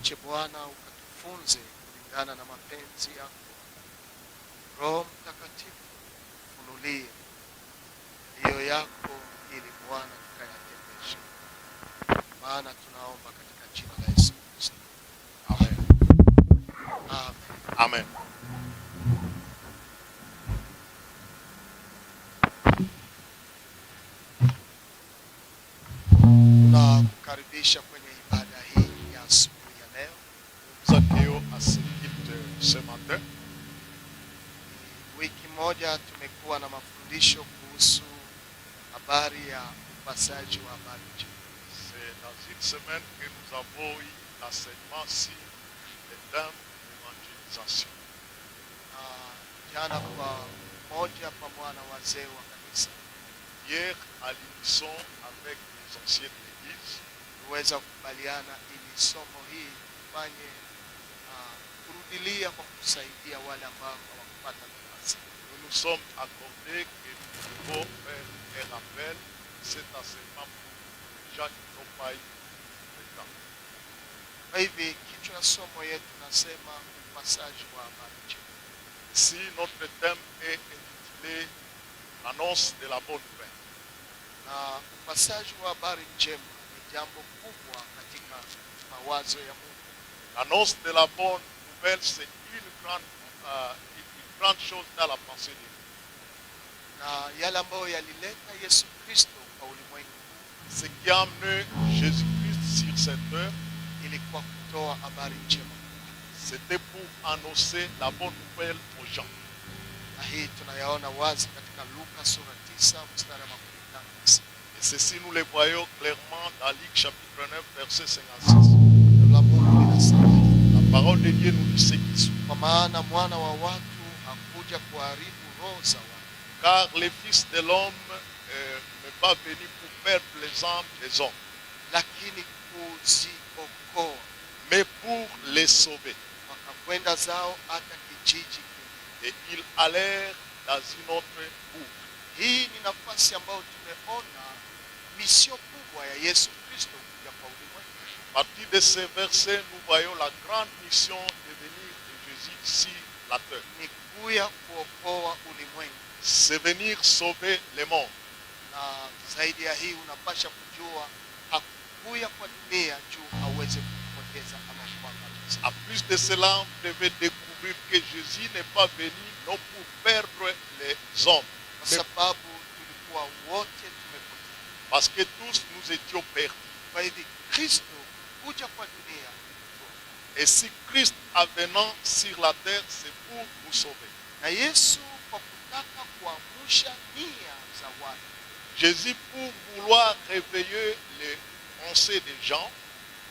Tuache Bwana ukatufunze kulingana na mapenzi yako. Roho Mtakatifu funulie iliyo yako ili Bwana tukayatendeshe. Maana tunaomba katika jina la Yesu Kristo. Amen. Amen. Amen. Tunakukaribisha kwenye ibada hii ya asubuhi ya leo. Nous accueillons à ce culte ce matin. Wiki moja tumekuwa na mafundisho kuhusu habari ya upasaji wa habari njema. C'est dans une semaine que nous avons eu l'enseignement sur le thème d'évangélisation. Jana kwa moja pamoja na wazee wa kanisa Hier, à l'unisson avec les anciens de l'Église, tuweza kukubaliana ili somo hii tufanye kurudilia kwa kusaidia wale ambao hawakupata nafasi. nous nous sommes accordés que nous devons faire un rappel de cet enseignement pour les gens qui n'ont pas eu le temps. Kwa hivi kichwa ya somo yetu nasema upasaji wa habari njema. Ici, notre thème est intitulé l'annonce de la bonne nouvelle. Na upasaji wa habari njema ni jambo kubwa katika mawazo ya Mungu. L'annonce de la bonne nouvelle, c'est une grande chose dans la pensée de Dieu. Na yale ambayo yalileta Yesu Kristo kwa ulimwengu Ce qui a amené Jésus-Christ sur cette terre, ilikuwa kutoa habari njema. c'était pour annoncer la bonne nouvelle aux gens. Na hii tunayaona wazi katika Luka sura 9 mstari wa 15. Et ceci, nous le voyons clairement dans Luc chapitre 9, verset 56. Neno la Mungu linasema, La parole de Dieu nous dit ce qui suit. kwa maana mwana wa watu hakuja kuharibu roho za watu, Car le Fils de l'homme n'est pas venu pour perdre les âmes des hommes, lakini kuziokoa. mais pour les sauver. Wakakwenda zao hata kijiji kingine. Et ils allèrent dans une autre bourg. Hii ni nafasi ambayo tumeona misio kubwa ya Yesu Kristo kuja kwa ulimwengu. À partir de ces versets, nous voyons la grande mission de venir de Jésus sur la terre. Ni kuja kuokoa ulimwengu. C'est venir sauver le monde. Na zaidi ya hii unapasha kujua hakuja kwa dunia juu aweze kupoteza ama kuangamiza. En plus de cela, vous devez découvrir que Jésus n'est pas venu non pour perdre les hommes, Kwa mais sababu tulikuwa wote tumepotea. parce que tous nous étions perdus. Kwa hivyo Kristo kuja kwa dunia kutuokoa. Et si Christ en venant sur la terre, c'est pour nous sauver. Na Yesu kwa kutaka kuamsha nia za watu. Jésus, pour vouloir réveiller les pensées des gens,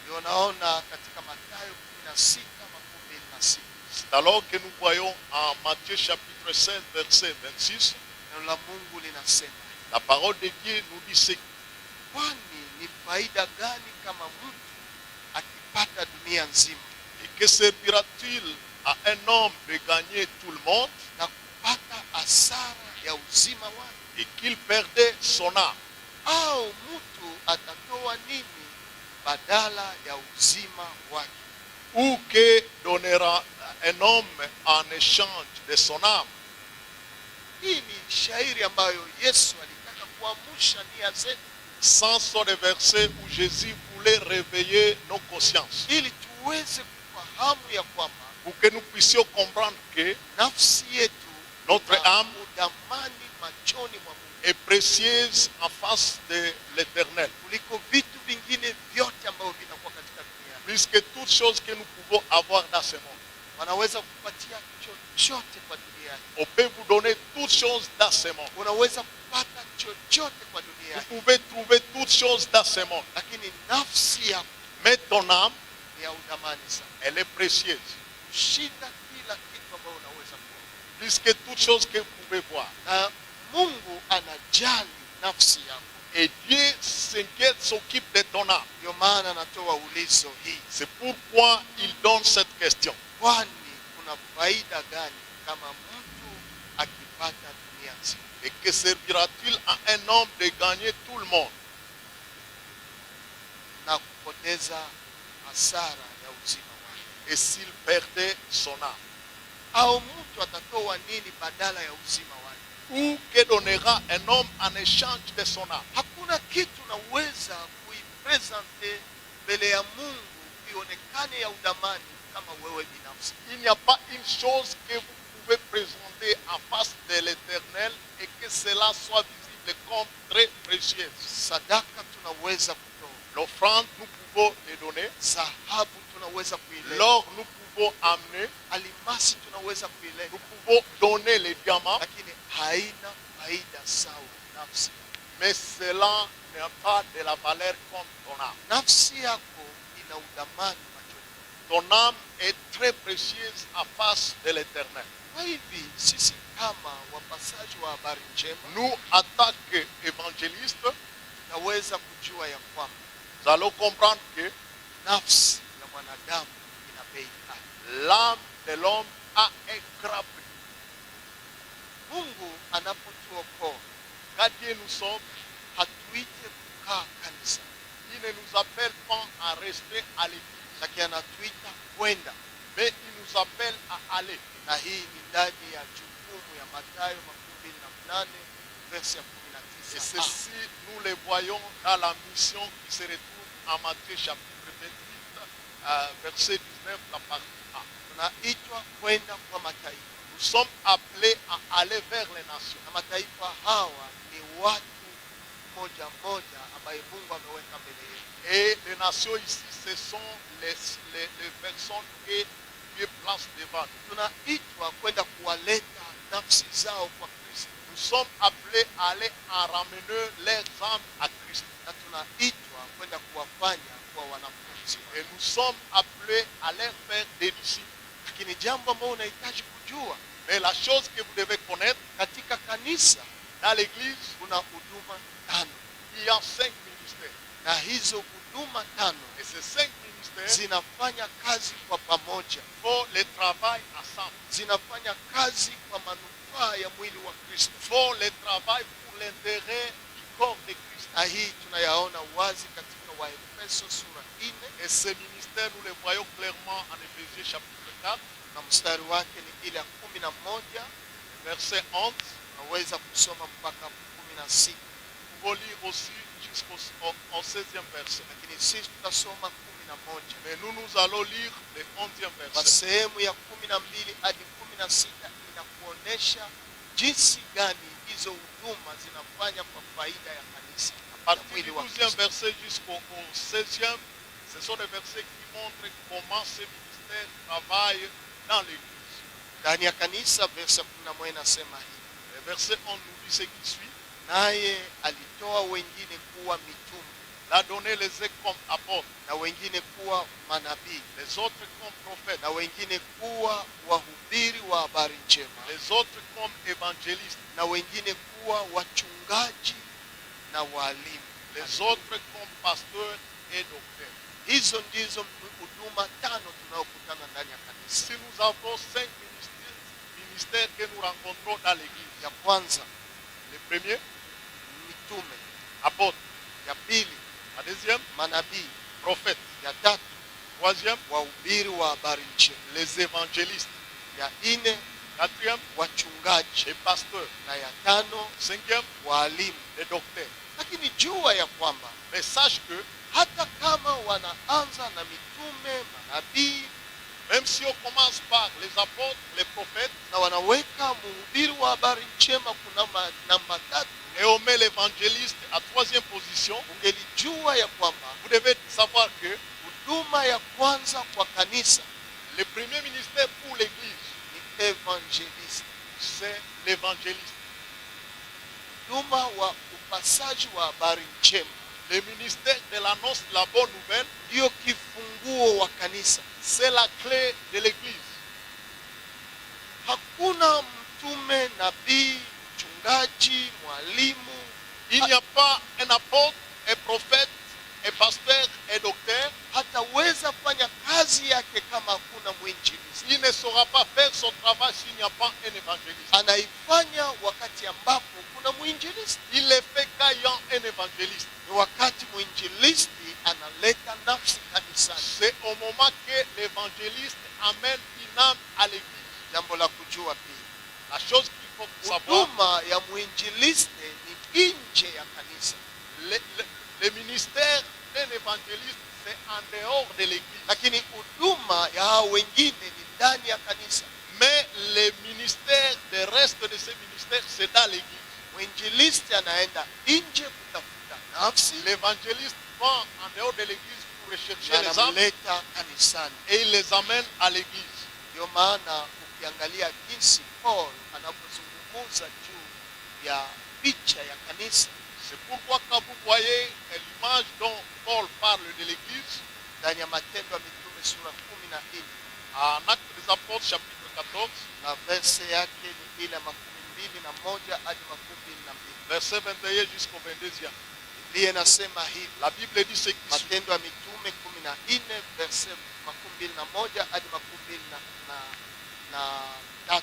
Ndio naona katika Mathayo 16:26 c'est alors que nous voyons en Matthieu chapitre 16, verset 26, neno la Mungu linasema, la parole de Dieu nous dit ce kwani ni faida gani kama mtu akipata dunia nzima et que servira-t-il à un homme de gagner tout le monde na kupata hasara ya uzima wake? et qu'il perdait son âme? Au mtu atatoa nini badala ya uzima wake? Ou que donnera un homme en échange de son âme? Hii ni shairi ambayo Yesu alitaka kuamsha nia zetu Sans sont des versets où Jésus voulait réveiller nos consciences, ili tuweze kufahamu ya kwamba pour que nous puissions comprendre que nafsi yetu Notre ina âme udamani machoni mwa Mungu est précieuse en face de l'Éternel, kuliko vitu vingine vyote ambavyo vinakuwa katika dunia. plus que toutes choses que nous pouvons avoir dans ce monde. Wanaweza kupatia chochote kwa dunia. On peut vous donner toutes choses dans ce monde. Unaweza kupata chochote kwa dunia, Vous pouvez trouver toutes choses dans ce monde. lakini nafsi yako Mais ton âme, ni ya udamani sana elle est précieuse, kushinda kila kitu ambayo unaweza kuona. plus que toutes choses que vous pouvez voir. Na Mungu anajali nafsi yako. Et Dieu s'inquiète, s'occupe de ton âme. Ndio maana natoa ulizo hii, C'est pourquoi il donne cette question. kwani kuna faida gani kama mtu akipata dunia nzima Et que servira-t-il à un homme de gagner tout le monde na kupoteza hasara ya uzima? et s'il perdait son âme? Au mtu atatoa nini badala ya uzima wake? Ou que donnera un homme en échange de son âme? Hakuna kitu naweza kuipresente mbele ya Mungu ionekane ya udamani kama wewe binafsi. Il n'y a pas une chose que vous pouvez présenter en face de l'Éternel et que cela soit visible comme très précieuse. Sadaka tunaweza kutoa, L'offrande, nous pouvons les donner. dhahabu tunaweza kuileta, L'or, nous pouvons amener. alimasi tunaweza kuileta, Nous pouvons donner les diamants. lakini haina faida sawa nafsi. Mais cela n'a pas de la valeur comme ton âme. Nafsi yako ina udamani machoni. Ton âme est très précieuse en face de l'Éternel. Kwa hivi sisi kama wapasaji wa habari njema Nous, en tant qu'évangélistes, tunaweza kujua ya kwamba nous allons comprendre que nafsi ya mwanadamu ina bei kali. l'âme de l'homme a un grand prix. Mungu anapotuokoa Quand Dieu nous sauve, hatuite kukaa kanisa, il ne nous appelle pas à rester à l'église, lakini anatuita kwenda, mais il nous appelle à aller. na hii ni ndani ya jukumu ya Mathayo 28 verse ya Et 19. ceci, nous le voyons dans la mission qui se retrouve en Matthieu chapitre 28, verset 19, la partie A. Tunaitwa kwenda kwa mataifa, Nous sommes appelés à aller vers les nations. na mataifa hawa ni watu moja moja ambaye Mungu ameweka mbele yetu. Et les nations ici, ce sont les personnes que Dieu place devant nous. Tunaitwa kwenda kuwaleta nafsi zao kwa Kristo, Nous sommes appelés à aller en ramener leurs âmes à Christ. na tunaitwa kwenda kuwafanya kwa wanafunzi. Et nous sommes appelés à leur faire des disciples. Lakini jambo ambalo unahitaji kujua, Mais la chose que vous devez connaître, katika kanisa dans l'église, kuna huduma tano, il y a 5 ministères. na hizo huduma tano Et ces 5 ministères zinafanya kazi kwa pamoja, font le travail ensemble. zinafanya kazi kwa manufaa ya mwili wa Kristo. Font le travail pour l'intérêt du corps de Christ. Na hii tunayaona wazi katika Waefeso sura 4 Et ces ministères, nous les voyons clairement en Éphésiens chapitre 4, na mstari wake ni ile ya 11. verset 11. Naweza kusoma mpaka 16, Nous pouvons lire aussi jusqu'au 16e verset. lakini sisi tutasoma 11. Mais nous allons lire le 11e Kwa verset. sehemu ya 12 hadi 16 inakuonesha jinsi gani hizo huduma zinafanya kwa faida ya kanisa, À ya partir mwili du wa 12e Kristo. verset jusqu'au 16e, ce sont des versets qui montrent comment ces ministères travaillent dans l'Église. Ndani ya kanisa, verse 11 inasema hivi: Le verset 11 nous dit ce qui suit. naye alitoa wengine kuwa mitume, Il a donné les uns comme apôtres, na wengine kuwa manabii, les autres comme prophètes, na wengine kuwa wahubiri wa habari njema, les autres comme évangélistes, na wengine kuwa wachungaji na walimu. les autres comme pasteurs et docteurs. Hizo ndizo huduma tano tunayokutana ndani ya kanisa. Si nous avons 5 ministères que nous rencontrons dans l'Église, Ya kwanza le premier, mitume, apôtre, ya pili la deuxième, manabii, prophète, ya tatu troisième, wahubiri wa habari njema, les évangélistes, ya nne quatrième, wachungaji, les pasteurs, na ya tano cinquième, walimu. les docteurs. Lakini jua ya kwamba Mais sache que hata kama wanaanza na mitume, manabii, même si on commence par les apôtres, les prophètes, na wanaweka mhubiri wa habari njema kuna namba 3, et on met l'évangéliste à troisième position, ungelijua ya kwamba vous devez savoir que huduma ya kwanza kwa kanisa le premier ministère pour l'Église, ni evangelist. c'est l'évangéliste. Huduma wa upasaji wa habari njema Le ministère de l'annonce de la bonne nouvelle, ndio kifunguo wa kanisa. c'est la clé de l'Église. Hakuna mtume, nabii, mchungaji, mwalimu, Il n'y a pas un apôtre, un prophète, un pasteur, un docteur. hataweza fanya kazi yake kama hakuna mwinjilisti. Il ne saura pas faire son travail s'il n'y a pas un évangéliste. Anaifanya wakati ambapo kuna mwinjilisti. Il le fait quand il y a un évangéliste. Ni wakati mwinjilisti analeta nafsi kanisani. C'est au moment que l'évangéliste évangélistes, c'est en dehors de l'église. lakini huduma ya hao wengine ni ndani ya kanisa. Mais les ministères, le reste de ces ministères, c'est dans l'église. Mwinjilisti anaenda nje kutafuta nafsi, L'évangéliste va en dehors de l'église pour rechercher na les âmes anamleta kanisani. et il les amène à l'église. Ndio maana ukiangalia jinsi Paul anapozungumza juu ya picha ya kanisa C'est pourquoi quand vous voyez l'image dont Paul parle de l'église, ndani ya Matendo ya Mitume sura 14 en Actes des Apôtres chapitre 14, na verse yake ni ile 21 hadi 22. verset 21 jusqu'au 22e. Biblia inasema hivi, La Bible dit ce qui suit. Matendo ya Mitume 14 verse 21 hadi 23.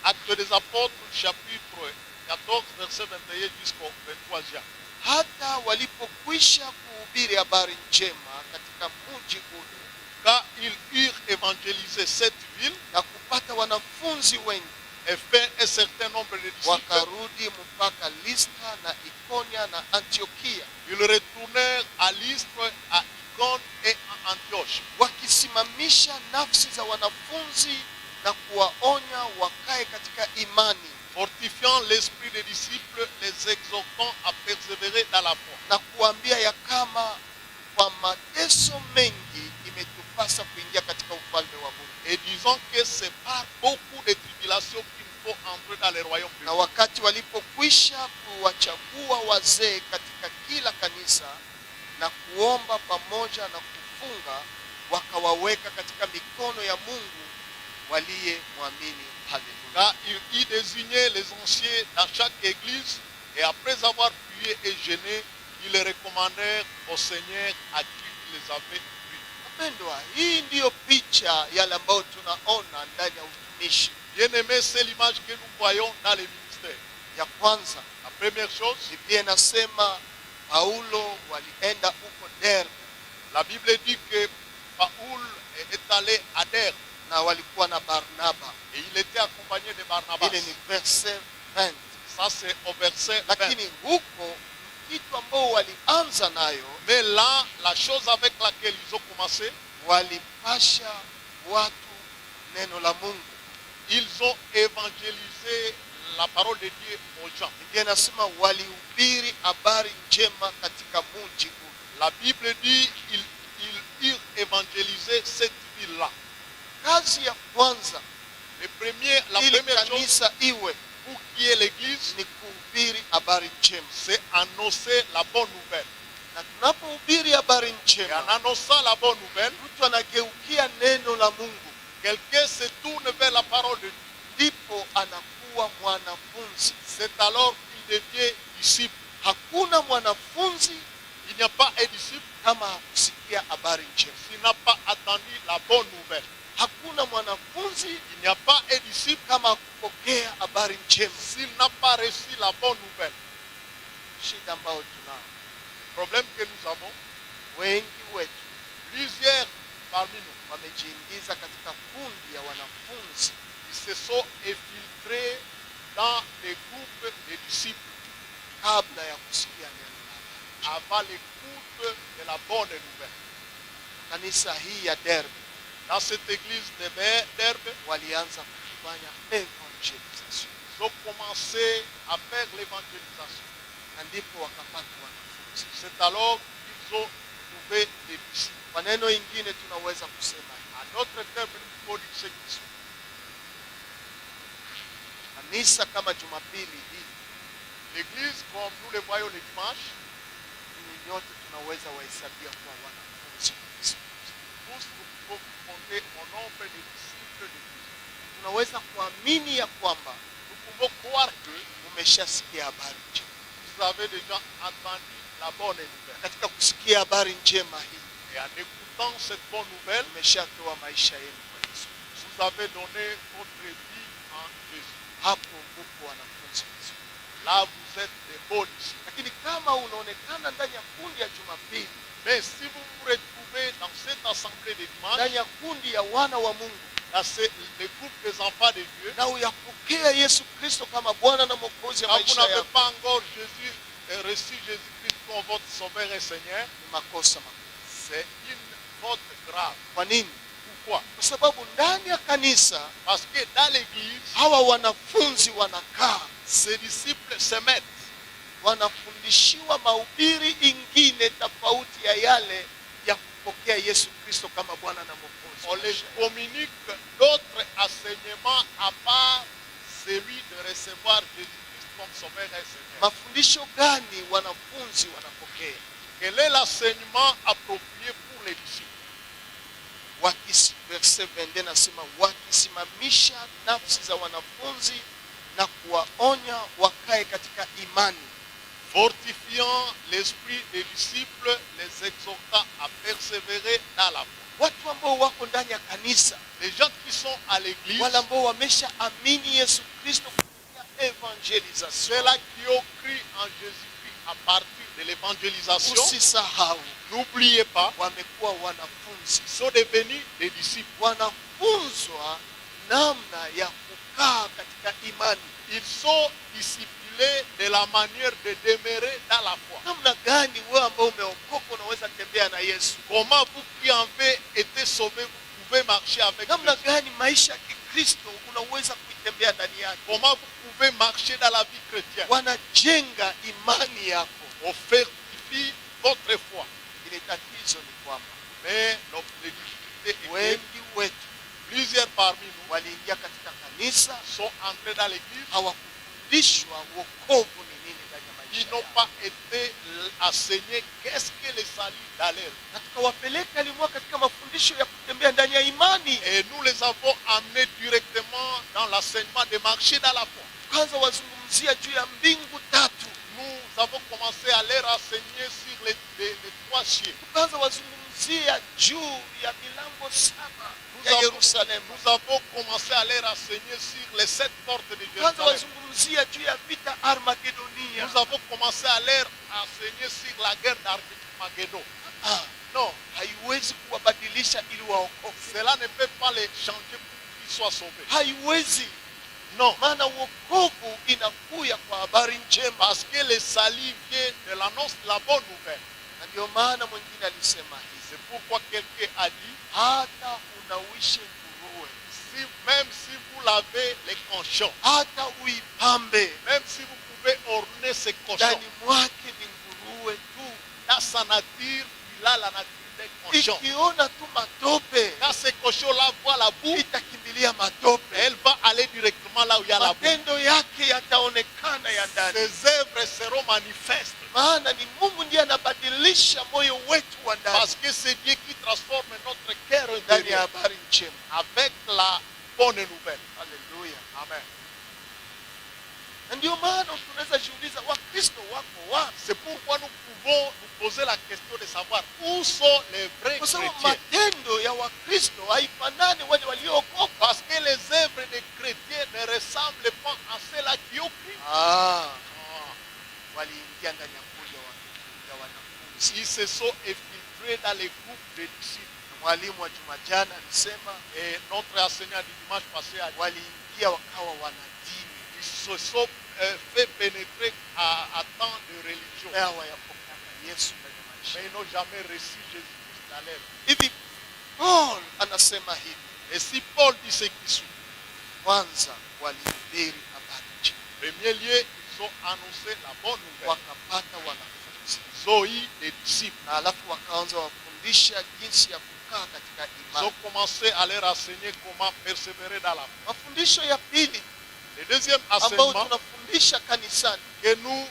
Actes des Apôtres chapitre 14, verset 21 jusqu'au 23e. Hata walipokwisha kuhubiri habari njema katika mji ule Quand ils eurent évangélisé cette ville na kupata wanafunzi wengi, et fait un certain nombre de disciples, wakarudi mpaka Listra na Ikonia na Antiokia, ils retournèrent à Lystre, à Icône et à Antioche, wakisimamisha nafsi za wanafunzi na kuwaonya wakae katika imani, fortifiant l'esprit des disciples, les exhortant à persévérer dans la foi, na kuambia ya kama kwa mateso mengi imetupasa kuingia katika ufalme wa Mungu. et disant que c'est par beaucoup de tribulations qu'il faut entrer dans le royaume de Na Dieu. wakati walipokwisha kuwachagua wazee katika kila kanisa na kuomba pamoja na kufunga, wakawaweka katika mikono ya Mungu waliyemwamini. Haleluya. Car il y désignait les anciens dans chaque église, et après avoir prié et jeûné, ils les recommandèrent au Seigneur à qui il les avait pris. Wapendwa, hii ndiyo picha yale ambayo tunaona ndani ya utumishi. Bien-aimés, c'est l'image que nous voyons dans les ministères. Ya kwanza, La première chose, Biblia inasema Paulo walienda huko Derbe la Bible dit que Paul est allé à Derbe na walikuwa na Barnaba. et il était accompagné de Barnabas. Ile ni verse 20. Ça, c'est au verset 20. Lakini huko kitu ambao walianza nayo, Mais là, la chose avec laquelle ils ont commencé, walipasha watu neno la Mungu. ils ont évangélisé la parole de Dieu aux gens. Biblia inasema walihubiri habari njema katika mji ule. La Bible dit ils eurent évangélisé cette ville-là. Kazi ya kwanza La première ili chose kanisa iwe pour qui est l'église, ni kuhubiri habari njema. c'est annoncer la bonne nouvelle. Na tunapohubiri habari Et en njema, annonçant la bonne nouvelle, mtu anageukia neno la Mungu, quelqu'un se tourne vers la parole de Dieu. ndipo anakuwa mwanafunzi. C'est alors qu'il devient disciple. Hakuna mwanafunzi Il n'y a pas un disciple kama hakusikia habari njema. s'il n'a pas attendu la bonne nouvelle. Hakuna mwanafunzi Il n'y a pas un disciple kama hakupokea habari njema. s'il n'a pas reçu la bonne nouvelle. Shida ambayo tunao, Le problème que nous avons, wengi wetu plusieurs parmi nous, wamejiingiza katika kundi ya wanafunzi ils se sont infiltrés dans les groupes de disciples kabla ya kusikia neno la habari. avant l'écoute de la bonne nouvelle. Kanisa hii ya Derbe Dans cette église de Derbe, walianza kufanya evangelization, ils ont commencé à faire l'évangélisation. na ndipo wakapata wanafunzi. C'est alors qu'ils ont trouvé des disciples. Kwa neno ingine tunaweza kusema En d'autres termes, il faut dire ce qui suit. kanisa kama Jumapili hii, L'église, comme nous le voyons le dimanche, ni nyote tunaweza wahesabia kuwa wanafunzi wa Kristo. tous nous pouvons compter au nombre de disciples de Christ. Tunaweza kuamini ya kwamba Nous pouvons croire que umeshasikia habari njema. vous avez déjà entendu la bonne nouvelle. Katika kusikia habari njema hii, Et en écoutant cette bonne nouvelle, umeshatoa maisha yenu kwa Yesu. vous avez donné votre vie en Jésus. Hapo mko wanafunzi wazuri. Là, vous êtes des bons disciples. Lakini kama unaonekana ndani ya kundi ya Jumapili, Mais si vous vous retrouvez dans cette assemblée de dimanche, ndani ya kundi ya wana wa Mungu, dans le groupe des enfants de Dieu, na uyapokea Yesu Kristo kama Bwana na Mwokozi wa quand vous maisha n'avez yako, pas encore reçu Jésus-Christ comme votre Sauveur et Seigneur, ni makosa makubwa. c'est une faute grave. Kwa nini? Pourquoi? Kwa sababu ndani ya kanisa Parce que dans l'église, hawa wanafunzi wanakaa, ces disciples se mettent. wanafundishiwa mahubiri ingine tofauti ya yale ya kupokea Yesu Kristo kama Bwana na Mwokozi. On les communique d'autres enseignements à part celui de recevoir Jésus-Christ comme sauveur et Seigneur. Mafundisho gani wanafunzi wanapokea? Quel est l'enseignement approprié pour les disciples? Verse 22 nasema wakisimamisha nafsi za wanafunzi na kuwaonya wakae katika imani, Fortifiant l'esprit des disciples, les exhortant à persévérer dans la foi. watu ambao wako ndani ya kanisa, Les gens qui sont à l'église, wale ambao wameshaamini Yesu Kristo kupitia evangelisation. ceux-là qui ont cru en Jésus-Christ à partir de l'évangélisation, Usisahau, n'oubliez pas, wamekuwa wanafunzi, sont devenus des disciples. wanafunzwa namna ya kukaa katika imani. Ils sont disciplinés de la manière de demeurer dans la foi. Namna gani wewe ambao umeokoka unaweza tembea na Yesu? Comment vous qui avez été sauvés, vous pouvez marcher avec Namna Jésus? gani maisha ya Kikristo unaweza kuitembea ndani yake? Comment vous pouvez marcher dans la vie chrétienne? Wanajenga imani yako. On fortifie votre foi. Ile tatizo ni kwamba Mais les difficultés est que wengi wetu plusieurs parmi nous waliingia katika kanisa, sont entrés dans l'église, hawakufundishwa wokovu ni nini ndani ya qui maisha n'ont yao, pas été enseignés qu'est-ce que le salut dans leur vie. na tukawapeleka elimwa katika mafundisho ya kutembea ndani ya imani. Et nous les avons amenés directement dans l'enseignement de marcher dans la foi. Kwanza wazungumzia juu ya mbingu tatu, Nous avons commencé à les renseigner sur les trois cieux. kwanza wazungumzia juu ya milango saba Nous ya avons, Yerusalemu, nous avons commencé à les renseigner sur les 7 portes de kwanza Jérusalem. wazungumzia juu ya vita Armagedonia. Nous avons commencé à les renseigner sur la guerre d'Armageddon. Ah, Non, haiwezi kuwabadilisha ili waokoke, cela ne peut pas les changer pour qu'ils soient sauvés. haiwezi. Non, Maana wokovu inakuya kwa habari njema, parce que le salut vient de l'annonce de la bonne nouvelle. na ndio maana mwingine alisema hivi, C'est pourquoi quelqu'un a dit, hata unawishe nguruwe, même si vous lavez les cochons, hata uipambe, même si vous pouvez orner ces cochons, ndani mwake ni nguruwe tu. dans sa nature, il a la nature des cochons. Ikiona tu matope Quand ces cochons-là voient la boue, itakimbilia matope, elle va aller directement là où il y a la boue. matendo yake yataonekana ya ndani. Ses œuvres seront manifestes. Maana ni Mungu ndiye anabadilisha moyo wetu wa ndani Parce que c'est Dieu qui transforme notre cœur ndani ya intérieur habari njema. avec la bonne nouvelle. Haleluya! Amen. Na ndio maana tunaweza jiuliza, Wakristo wako wapi? C'est pourquoi nous pouvons nous poser la question de savoir où sont les vrais Kwa sababu chrétiens. matendo ya Wakristo haifanani wale waliookoka. Parce que les œuvres des chrétiens ne ressemblent pas à ceux-là qui ont cru. Waliingia ndani ya kundi ya wanafunzi. Ils se sont infiltrés dans les groupes de disciples. Mwalimu wa juma jana alisema Et notre enseignant du dimanche passé a dit, waliingia wakawa wanadini, ils se sont fait pénétrer à tant de religions. na hawayapokea Yesu ndani ya maisha. Mais ils n'ont jamais reçu Jésus-Christ dans leur vie. Hivi Paul anasema hivi, Et si Paul dit ce qui suit, kwanza walihubiri habari njema, premier lieu, ils ont annoncé la bonne nouvelle. wakapata wanafunzi, Ils ont eu des disciples. na alafu wakaanza wafundisha jinsi ya kukaa katika Ils ont imani. commencé à leur enseigner comment persévérer dans la foi. Mafundisho ya pili Le deuxième ambao enseignement tunafundisha kanisani que nous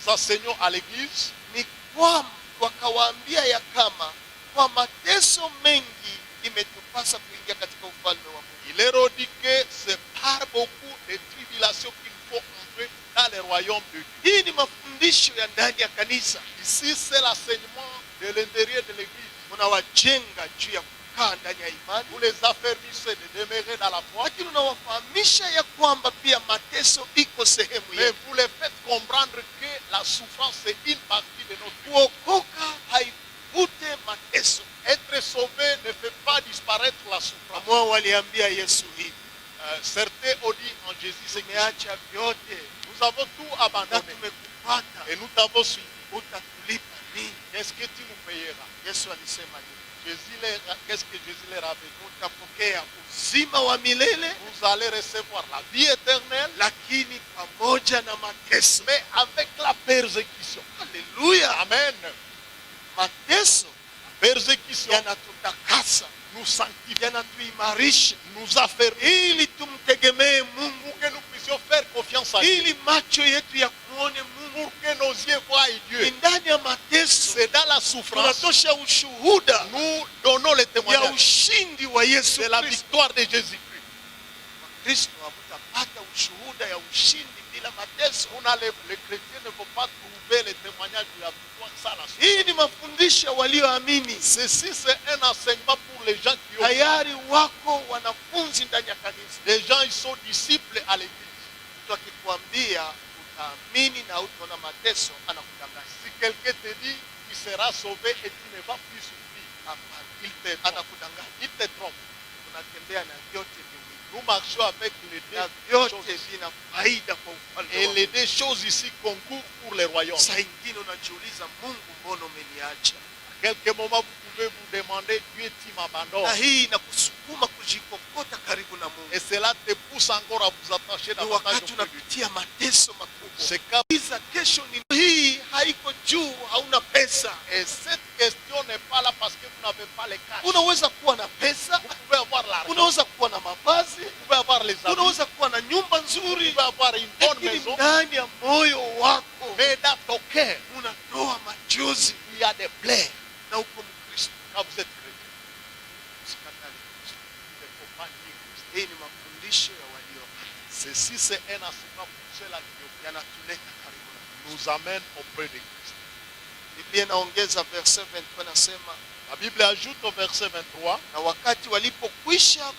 enseignons à l'église, ni kwamba wakawaambia ya kama kwa mateso mengi imetupasa kuingia katika ufalme wa Mungu. il leur a dit que c'est par beaucoup de tribulations qu'il faut entrer dans le royaume de Dieu. Hii ni mafundisho ya ndani ya kanisa. Ici, c'est l'enseignement de l'intérieur de l'église. Unawajenga juu ya kukaa ndani ya imani, Vous les affermissez de demeurer dans la foi, lakini unawafahamisha ya kwamba pia mateso iko sehemu mais yetu. vous les faites comprendre que la souffrance est une partie de notre vie. Kuokoka haivute mateso. Être sauvé ne fait pas disparaître la souffrance. Ambao waliambia Yesu hivi, Certains ont dit en Jésus, c'est que tumeacha vyote nous avons tout na abandonné tumekupata, et nous t'avons suivi. utatulipa nini? qu'est-ce que tu nous payeras? Yesu alisema nini? Qu'est-ce que Jésus leur avait dit? Mtapokea uzima wa milele, Vous allez recevoir la vie éternelle, lakini pamoja na mateso. mais avec la persécution. Haleluya! Amen. Mateso Persécution yanatutakasa, nous sanctifie, yanatuimarisha, nous affermit, ili tumtegemee Mungu, pour que nous puissions faire confiance à Dieu, ili macho yetu ya kuone Mungu. pour que nos yeux voient Ni Dieu. ndani ya mateso C'est dans la souffrance tunatosha ushuhuda nous donnons le ya témoignage ushindi wa Yesu de la Kristo. victoire de Jésus-Christ. Kristo hamtapata ushuhuda ya ushindi bila mateso. Les chrétiens ne vont pas trouver le témoignage de la victoire sans la souffrance. Hii ni mafundisho ya walioamini. Ceci, c'est un enseignement pour les gens qui ont Tayari wako wanafunzi ndani ya kanisa. les gens, ils sont disciples à l'église. Mtu akikwambia utaamini na utaona mateso, anakudanganya. Si quelqu'un te dit qu'il sera sauvé et tu ne vas plus souffrir, il te trompe. Anakudanganya. Il te trompe. Tunatembea na vyote viwili, Nous marchons avec les na deux vyote choses. vina faida kwa ufalme Et wa les Mungu. deux choses ici concourent pour le royaume. Saa ingine unajiuliza, Mungu, mbona umeniacha? À quelques moments, vous pouvez vous demander, Dieu, tu m'abandonnes. Na hii inakusukuma kujikokota karibu na Mungu. Et cela te pousse encore à vous attacher Ni davantage wakati auprès de Dieu. unapitia mateso makubwa. C'est quand Iza kesho ni hii, haiko juu, hauna pesa. et cette question n'est pas là parce que vous n'avez pas les cash. Unaweza kuwa na pesa, Vous pouvez avoir l'argent, unaweza kuwa na mavazi, vous pouvez avoir les habits, vous unaweza kuwa na nyumba nzuri, pouvez avoir une bonne lakini maison, ndani ya moyo wako mais dans ton cœur, unatoa machozi il y a des plaies. na uko Mkristo. Quand vous êtes chrétien, Usikatale Kristo. il ne faut pas nier Christ. Hii ni mafundisho ya walio hai, Ceci, c'est un enseignement pour ceux-là qui ont yanatuleta karibu na Mungu. nous amène auprès de Christ. Biblia inaongeza verse 23, nasema La Bible ajoute au verset 23, na wakati walipokwisha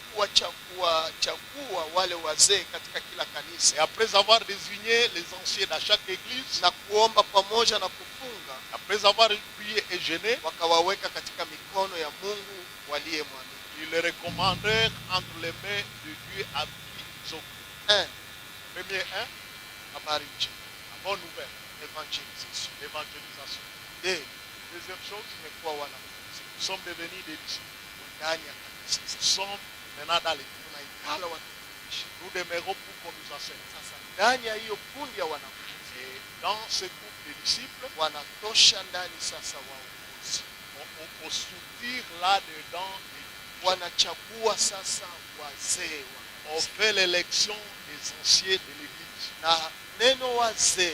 kuwachagua wale wazee katika kila et kanisa après avoir désigné les anciens dans chaque église, na kuomba pamoja na kufunga, après avoir prié et jeûné, wakawaweka katika mikono ya Mungu waliyemwamini. ils les recommandèrent entre les mains de Dieu à qui ils ont cru. Premier 1, Habari njema, la bonne nouvelle, evangelisation. l'évangélisation. Deuxième chose, tumekuwa wanafunzi Nous sommes devenus des disciples. ndani ya kanisa. Nous sommes maintenant dans l'église. Tunaikala watufundishe. Nous demeurons pour qu'on nous enseigne. Sasa ndani ya hiyo kundi ya wanafunzi Et dans ce groupe de disciples, wanatosha ndani sasa waongozi, on soutire là-dedans, wanachagua sasa wazee wa on fait l'élection des anciens de l'église. na neno wazee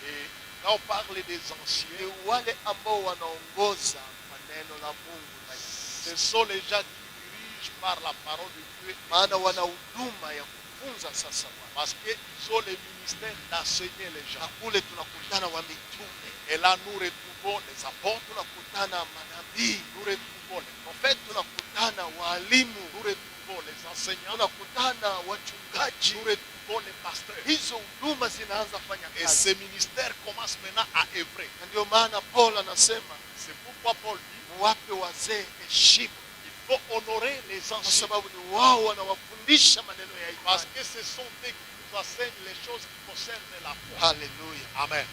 Et quand on parle des ni anciens, wale ambao wanaongoza kwa neno la Mungu ndani ya kanisa. ce sont les gens qui dirigent par la parole de Dieu. Maana wana huduma ya kufunza sasa watu. Parce qu'ils ont le ministère d'enseigner les Na gens. kule tunakutana wa mitume, Et là, nous retrouvons les apôtres, tunakutana manabii, nous retrouvons les prophètes, tunakutana walimu, nous retrouvons les enseignants, tunakutana wachungaji. nous retrouvons les pasteurs. Hizo huduma zinaanza fanya Et kazi, ces ministères commencent maintenant à œuvrer. na ndio maana Paulo anasema C'est pourquoi Paul dit muwape wazee heshima, il faut honorer les kwa anciens. sababu ni wao wanawafundisha maneno ya Parce imani. que ce sont eux qui nous enseignent les choses qui concernent la foi. Haleluya! Amen.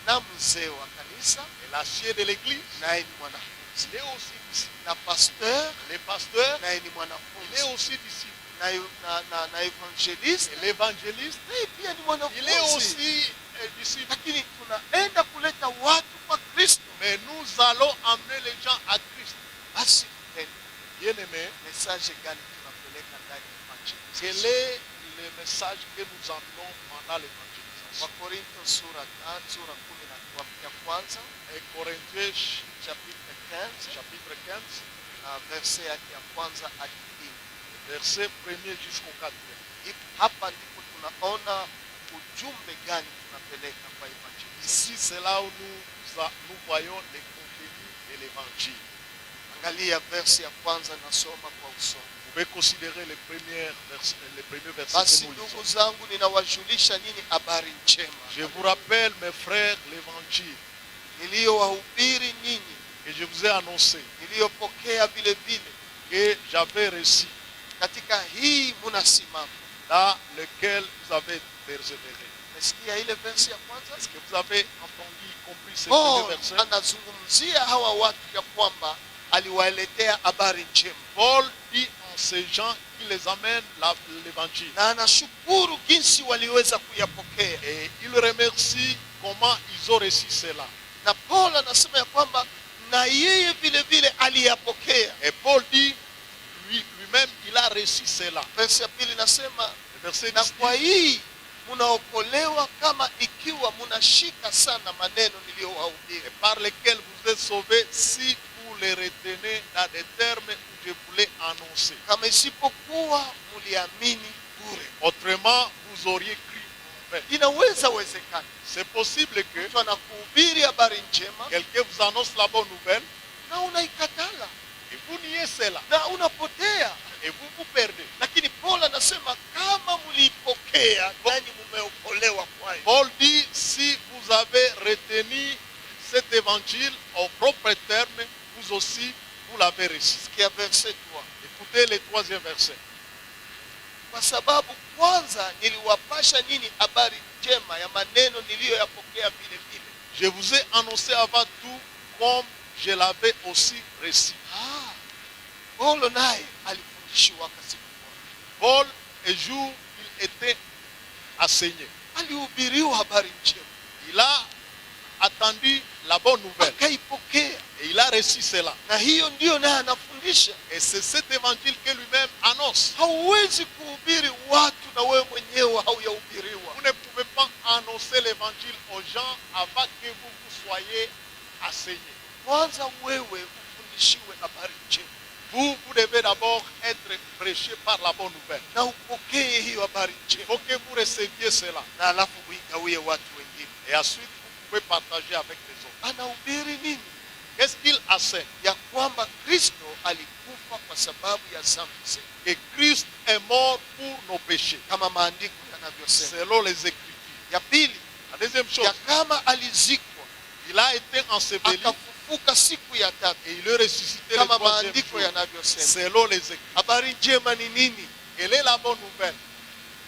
Na mzee wa kanisa Et l'acier de l'église, naye ni mwanafunzi, il est aussi disciple. na pasteur Les pasteurs, naye ni il est mwanafunzi, aussi disciple. na evangelist Et l'évangéliste, naye pia ni il est mwanafunzi. aussi disciple. Lakini tunaenda kuleta watu kwa Kristo, Mais nous allons amener les gens à Christ. basi mpendwa, Bien-aimés, mesaje gani tunapeleka ndani ya evangelisation? quel est le message que nous amenons pendant l'évangélisation? Wakorintho sura ya kwanza Et Corinthiens chapitre 15 chapitre 15, na verse yake ya kwanza hadi 4. verset 1er jusqu'au 4e. Hapa ndipo tunaona ujumbe gani tunapeleka kwa evangelisation. Ici, c'est là où nous voyons les contenus de l'évangile. Angalia verse ya kwanza, nasoma kwa usomi. Vous pouvez considérer les premiers versets Basi que nous ndugu lisons. zangu, ninawajulisha nyinyi habari njema Je vous rappelle, mes frères, l'évangile niliyowahubiri nyinyi, que je vous ai annoncé, niliyopokea vile vile, que j'avais reçu, katika hii munasimama. dans lequel vous avez persévéré. Umesikia ile verse ya kwanza? Est-ce que vous avez entendu, compris ce Paul premier verset? anazungumzia hawa watu ya kwamba aliwaletea habari njema. Paul dit en ces gens qui les amènent l'évangile. Na anashukuru jinsi waliweza kuyapokea. Et il remercie comment ils ont reçu cela. Na Paul anasema ya kwamba na yeye vile vile aliyapokea. Et Paul dit lui-même il a reçu cela. Verse ya pili nasema Le verset na 10 kwa dit, hii mnaokolewa kama ikiwa mnashika sana maneno niliyowahubiri. et par lesquels vous êtes sauvés si vous les retenez dans des termes où je vous l'ai annoncé. Kama isipokuwa mliamini bure. Autrement, vous auriez cru en vain. Inaweza wezekana C'est possible que mtu anakuhubiri habari njema quelqu'un vous annonce la bonne nouvelle na unaikatala et vous niez cela na unapotea. et vous vous perdez. Lakini Paul anasema kama mliipokea nanyi mmeokolewa kwayo. Paul dit, si vous avez retenu cet évangile au propre terme, vous aussi, vous l'avez reçu. Sikia verse 3. Écoutez le troisième verset. Kwa sababu kwanza niliwapasha nini habari njema ya maneno niliyoyapokea vile vile. Je vous ai annoncé avant tout comme je l'avais aussi reçu. Paulo naye alifundishiwa akasiku moja. Paul, un jour, il était enseigné. Alihubiriwa habari njema. Il a attendu la bonne nouvelle Akaipokea. et il a reçu cela. Na hiyo ndio naye anafundisha. Et c'est cet évangile que lui-même annonce. Hauwezi kuhubiri watu na wewe mwenyewe hauyahubiriwa. Vous ne pouvez pas annoncer l'évangile aux gens avant que vous soyez enseignés. Kwanza wewe ufundishiwe habari njema. Vous devez d'abord être prêché par la bonne nouvelle. Na upokee hiyo habari Il njema. faut que vous receviez cela. Na alafu uigawie watu wengine. Et ensuite, vous pouvez partager avec les autres. Anahubiri nini? Qu'est-ce qu'il enseigne? Ya kwamba Kristo alikufa kwa sababu ya dhambi zetu. Que Christ est mort pour nos péchés, Kama maandiko yanavyosema. selon les Écritures. Ya pili, La deuxième chose, ya kama alizikwa il a été enseveli akafufuka siku ya tatu et il est ressuscité le kama troisième maandiko jour, yanavyosema. selon les Écritures. Habari njema ni nini? Quelle est la bonne nouvelle?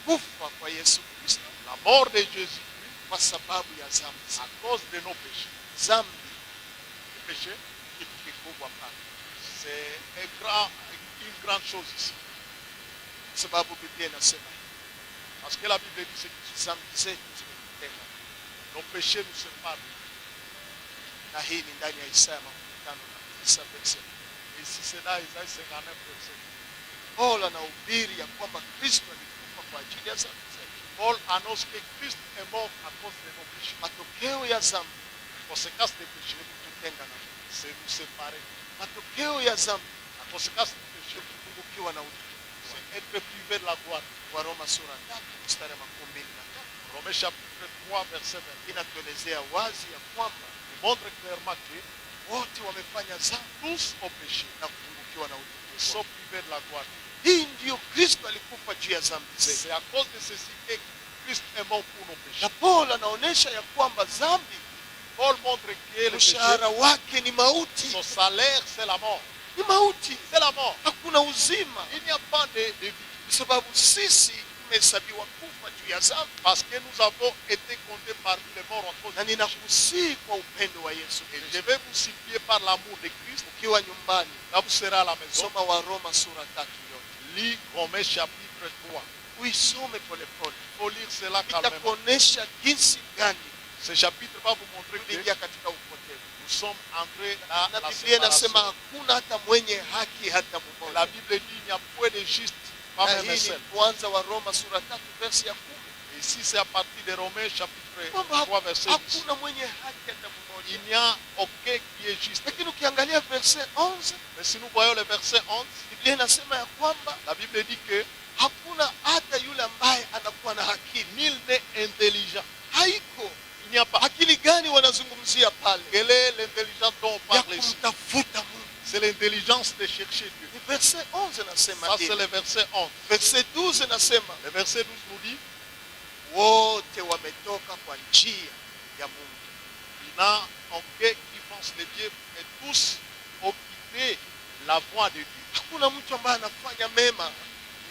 Kufa kwa Yesu Kristo La mort de Jésus kwa sababu ya dhambi à zetu. cause de nos péchés. Dhambi Le péché, kitu kikubwa pana, c'est une grande chose ici. kwa sababu Biblia inasema Parce que la Bible dit ce qui dhambi zetu zimetutenga, nos péchés nous séparent. na hii ni ndani ya Isaya 55 verse. Et si c'est dans Isaïe 59, verset 2. Paulo anahubiri ya kwamba Kristo alikufa kwa ajili ya dhambi zetu. Paul annonce que Christ est mort à cause de nos péchés. Matokeo ya dhambi La conséquence des péchés, ni kututenga na Mungu. c'est nous séparer. Matokeo ya dhambi La conséquence du ni péché, kupungukiwa na utukufu. c'est être privé de la gloire. Waroma sura 3 mstari wa 23 Romains chapitre 3, verset 20. inatuelezea wazi ya kwamba Il montre clairement que wote wamefanya dhambi tous ont péché, na kupungukiwa na utukufu. sont privés de la gloire. Hii ndiyo Kristo alikufa juu ya dhambi zetu. C'est à cause de ceci que Christ est mort pour nos péchés. Na Paulo anaonyesha ya kwamba dhambi Paul montre que le péché, mshahara wake ni mauti. son salaire, c'est la mort. Ni mauti. C'est la mort. Hakuna uzima. Il n'y a pas de vie. Kwa sababu sisi tumehesabiwa kufa juu ya dhambi. Parce que nous avons été comptés parmi les morts en cause Na du péché. ninakusihi kwa upendo wa Yesu Et je Kristo, vais vous supplier par l'amour de Christ, ukiwa nyumbani quand vous serez à la maison, soma Waroma sura 3 yote, lis Romains chapitre 3. uisome polepole, Il faut lire cela quand même. itakuonesha jinsi gani Ce chapitre va vous montrer que tuliingia katika upotevu. nous sommes entrés dans Na la Biblia inasema séparation. hakuna hata mwenye haki hata La mmoja. Bible dit qu'il n'y a point de juste, pas Na même un hii seul. ni kwanza wa Roma sura 3 verse ya 10. Et ici, c'est à partir de Romains chapitre Kwamba 3, verset 10. hakuna mwenye haki hata mmoja. Il n'y a aucun qui est juste. Lakini ukiangalia verse 11, Mais si nous voyons le verset 11, Biblia inasema ya kwamba la Bible dit que hakuna hata yule ambaye anakuwa na akili. nul n'est intelligent. Haiko. Il n'y a pas. Akili gani wanazungumzia pale? Quelle est l'intelligence dont on Ya parle ici? kumtafuta Mungu. C'est l'intelligence de chercher Dieu. Ni verse 11 nasema Ça, c'est hivi. le verset 11. Verse 12 nasema Le verset 12 nous dit, wote wametoka kwa njia ya Mungu. il n'y a aucun qui pense le Dieu, et tous ont quitté la voie de Dieu. Hakuna mtu ambaye anafanya mema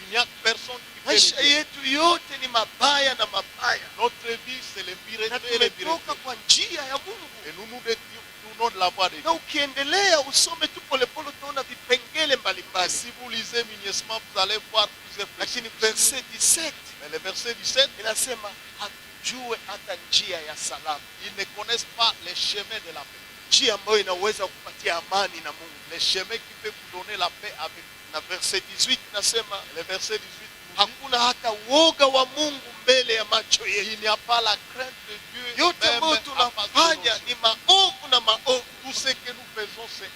Il Il n'y a personne qui peut Maisha l'aider. yetu yote ni mabaya na mabaya, Notre vie, c'est les na biretés et les tumetoka biretés. kwa njia ya Mungu. Et nous nous détournons de la voie de Na Dieu. ukiendelea usome tu polepole utaona vipengele Et mbalimbali, si vous lisez migneusement, vous allez voir plusieurs lakini versets. verset 17 Mais le verset 17, inasema hatujue hata njia ya salama, ils ne connaissent pas les chemins de la paix. njia ambayo inaweza kupatia amani na Mungu. Les chemins qui peuvent vous donner la paix avec vous. Na verset 18 inasema Et le verset 18 nous dit, hakuna hata woga wa Mungu mbele ya macho yetu. il n'y a pas la crainte de Dieu Yote même ambayo à face de nos tunafanya yeux. ni maovu na maovu. Tout ce que nous faisons, c'est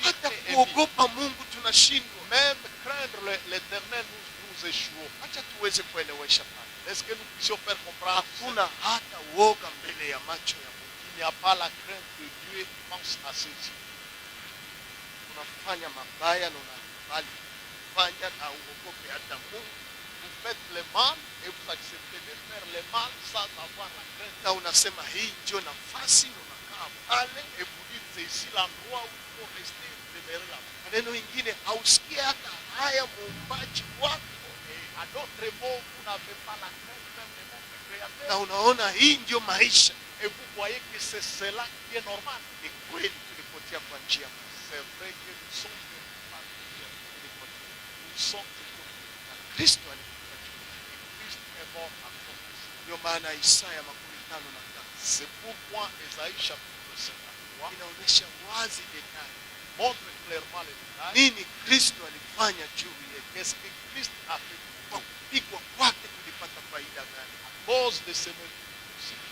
Hata impie et impie. kuogopa Mungu tunashindwa. Même craindre l'éternel, nous échouons. Acha tuweze kuelewesha pale, Est-ce que nous puissions faire comprendre hakuna hata woga mbele ya macho ya Mungu. qu'il n'y a pas la crainte de Dieu, pense à ceci. Unafanya mabaya na unakubali kufanya na uogope hata Mungu, Vous faites le mal et vous acceptez de faire le mal sans avoir la crainte. na unasema hii ndio nafasi, na unakaa pale. Et vous dites, c'est ici l'endroit où il faut rester, demeurer là. Maneno mengine hausikie hata haya muumbaji wako, Et à d'autres mots, vous n'avez pas la crainte même de votre na Créateur. unaona hii ndio maisha. Et vous voyez que c'est cela qui est normal. Ni kweli tulipotea kwa njia moja. C'est vrai que nous sommes particuliers. Nous sommes Na Kristo alikufa juu. et Christ est mort à cause de ça. Ndio maana Isaya 55 C'est pourquoi Ésaïe chapitre 53 inaonyesha wazi detali montre clairement les détails. nini Kristo alifanya juu yetu. Qu'est-ce que Christ a fait Kwa kupigwa kwake tulipata faida gani? à cause de ses mesures.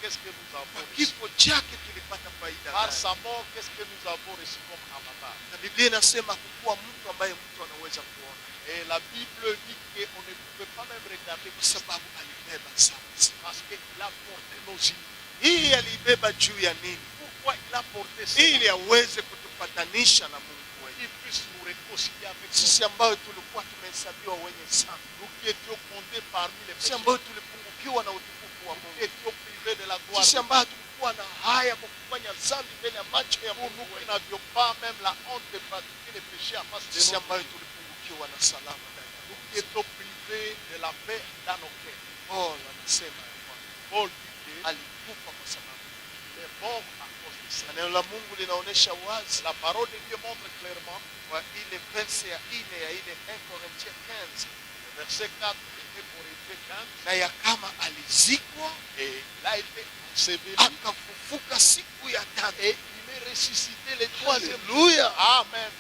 Qu'est-ce que nous Kwa avons reçu? kifo chake tulipata faida Par gani? sa mort, qu'est-ce que nous avons reçu comme avantage? Na Biblia inasema kukuwa mtu ambaye mtu anaweza kuona, Et la Bible dit qu'on ne pouvait pas même regarder kwa sababu alibeba dhambi. parce qu'il a porté nos iniquités. Hii aliibeba juu ya nini? Pourquoi il a porté ça? Ili aweze kutupatanisha na Mungu wetu, Il puisse nous réconcilier avec sisi ambayo tulikuwa tumehesabiwa wenye dhambi, nous qui étions comptés parmi les sisi pécheurs, ambayo tulipungukiwa na utukufu wa qui Mungu, étions privés de la gloire, sisi ambayo tulikuwa na haya kwa kufanya dhambi mbele ya macho ya pour nous Mungu qui wetu, n'avions pas même la honte de pratiquer les péchés à face de sisi nos ambayo Dieu. tulipungukiwa na salama ndani ya Nous Mungu. qui étions privés de la paix dans nos cœurs. Paul anasema ya kwamba Paul dit qu'il alikufa kwa sababu. est mort à cause de ça. Na neno la Mungu linaonyesha wazi La parole de Dieu montre clairement, kwa ile verse ya 4 ya ile 1 Corinthiens 15, verset 4 de Corinthiens 15, na ya kama alizikwa et il a été enseveli akafufuka siku ya tatu. et il est ressuscité le troisième jour. Haleluya! Amen.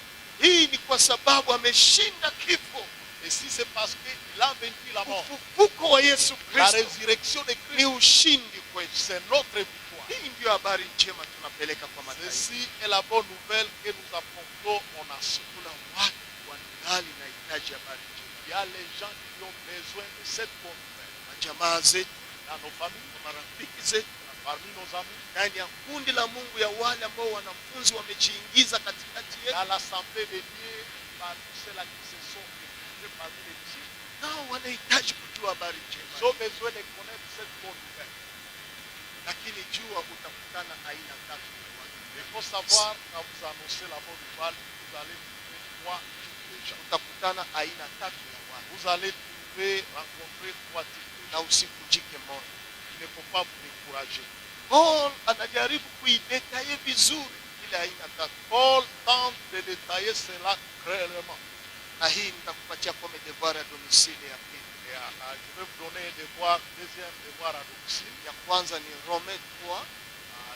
Hii ni kwa sababu ameshinda kifo. Et si c'est parce qu'il a vaincu la mort, Ufufuko wa Yesu la Kristo résurrection de ni Christ, ushindi kwetu. c'est notre victoire. Hii ndio habari njema tunapeleka kwa mataifa. Ceci est la bonne nouvelle que nous apportons aux nations. Kuna watu wangali na hitaji habari njema, Il y a les gens qui ont besoin de cette bonne nouvelle. majamaa zetu, Dans nos familles, marafiki zetu, parmi nos amis, ndani ya kundi la Mungu ya wale ambao wanafunzi wamejiingiza katikati yetu, dans l'assemblée de Dieu, parmi ceux-là qui se sont écrits parmi les disciples. nao wanahitaji kujua habari Ils njema. ont besoin de connaître cette bonne nouvelle. Lakini jua utakutana aina tatu ya watu. Il faut savoir, quand vous annoncez la bonne nouvelle, vous allez trouver trois types de gens. Utakutana aina tatu ya watu, Vous allez rencontrer trois types de na gens. usivunjike moyo. Il ne faut pas vous décourager. Paul anajaribu kuidetaye vizuri ile aina tatu, Paul tente de détailler cela clairement. na hii nitakupatia comme devoir ya domicile ya pili. Et je vais vous donner un devoir, deuxième devoir à domicile. Ya kwanza ni Romains 3,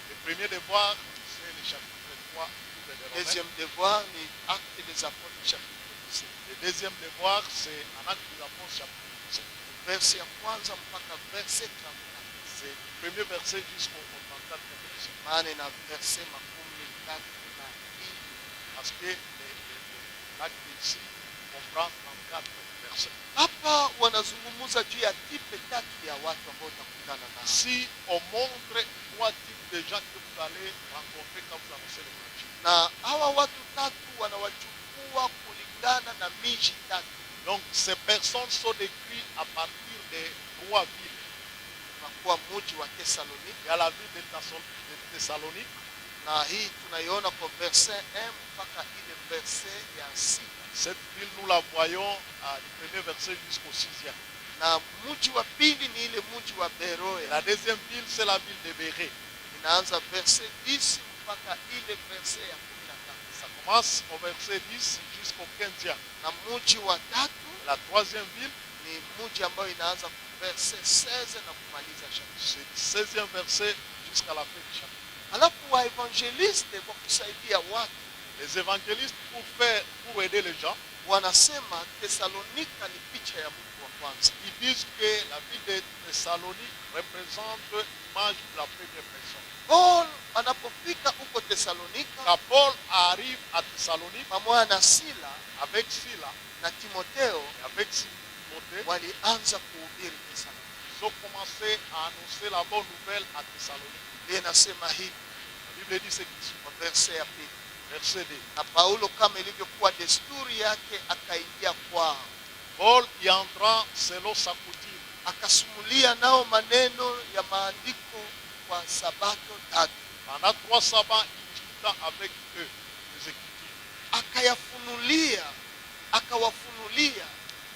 Le premier devoir, c'est le chapitre 3 du livre de Romains. deuxième devoir ni Actes des Apôtres chapitre 17. Le deuxième devoir, c'est en Actes des Apôtres, chapitre 17. Verse ya kwanza mpaka verse 34. C'est du premier verset jusqu'au 34e verset. Maana na verse 34 na hii. Parce que l'acte ici comprend 34 versets. Hapa wanazungumza juu ya tipe tatu ya watu ambao utakutana nao. Si on montre trois types de gens que vous allez rencontrer quand vous annoncez l'évangile. Na hawa watu tatu wanawachukua kulingana na miji tatu. Donc ces personnes sont décrites à partir de trois villes. Unakuwa mji wa Thessaloniki, Il y a la ville de Thessalonique, Na hii tunaiona kwa verset 1 mpaka ile verset ya 6. Cette ville, nous la voyons du premier verset jusqu'au 6e. Na mji wa pili ni ile mji wa Beroya. La deuxième ville, c'est la ville de Bérée. Inaanza verset 10 mpaka ile verset ya 15. Ça commence au verset 10 jusqu'au 15e. Na mji wa tatu La troisième ville, ni mji ambao inaanza kwa verset 16 na kumaliza chapitre. c'est du 16e verset jusqu'à la fin du chapitre. Alafu wa evangeliste kwa kusaidia watu Les évangélistes, pour aider les gens, wanasema Thessalonika ni picha ya mtu wa kwanza. ils disent que la ville de Thessalonique représente l'image de la première personne. Paul anapofika huko Thessalonika Quand Paul arrive à Thessalonique pamoja na Sila avec Silas na Timotheo et avec Timothée, walianza kuhubiri Thessalonika. ils ont commencé à annoncer la bonne nouvelle à Thessalonique. Biblia inasema hivi La Bible dit ce qui suit. kwa verse ya pili. Verset 2. Na Paulo kama ilivyokuwa desturi yake akaingia kwao, Paul y entra selon sa coutume. akasumulia nao maneno ya maandiko kwa sabato tatu. Pendant 3 sabbats, il discuta avec eux les Écritures. Akawafunulia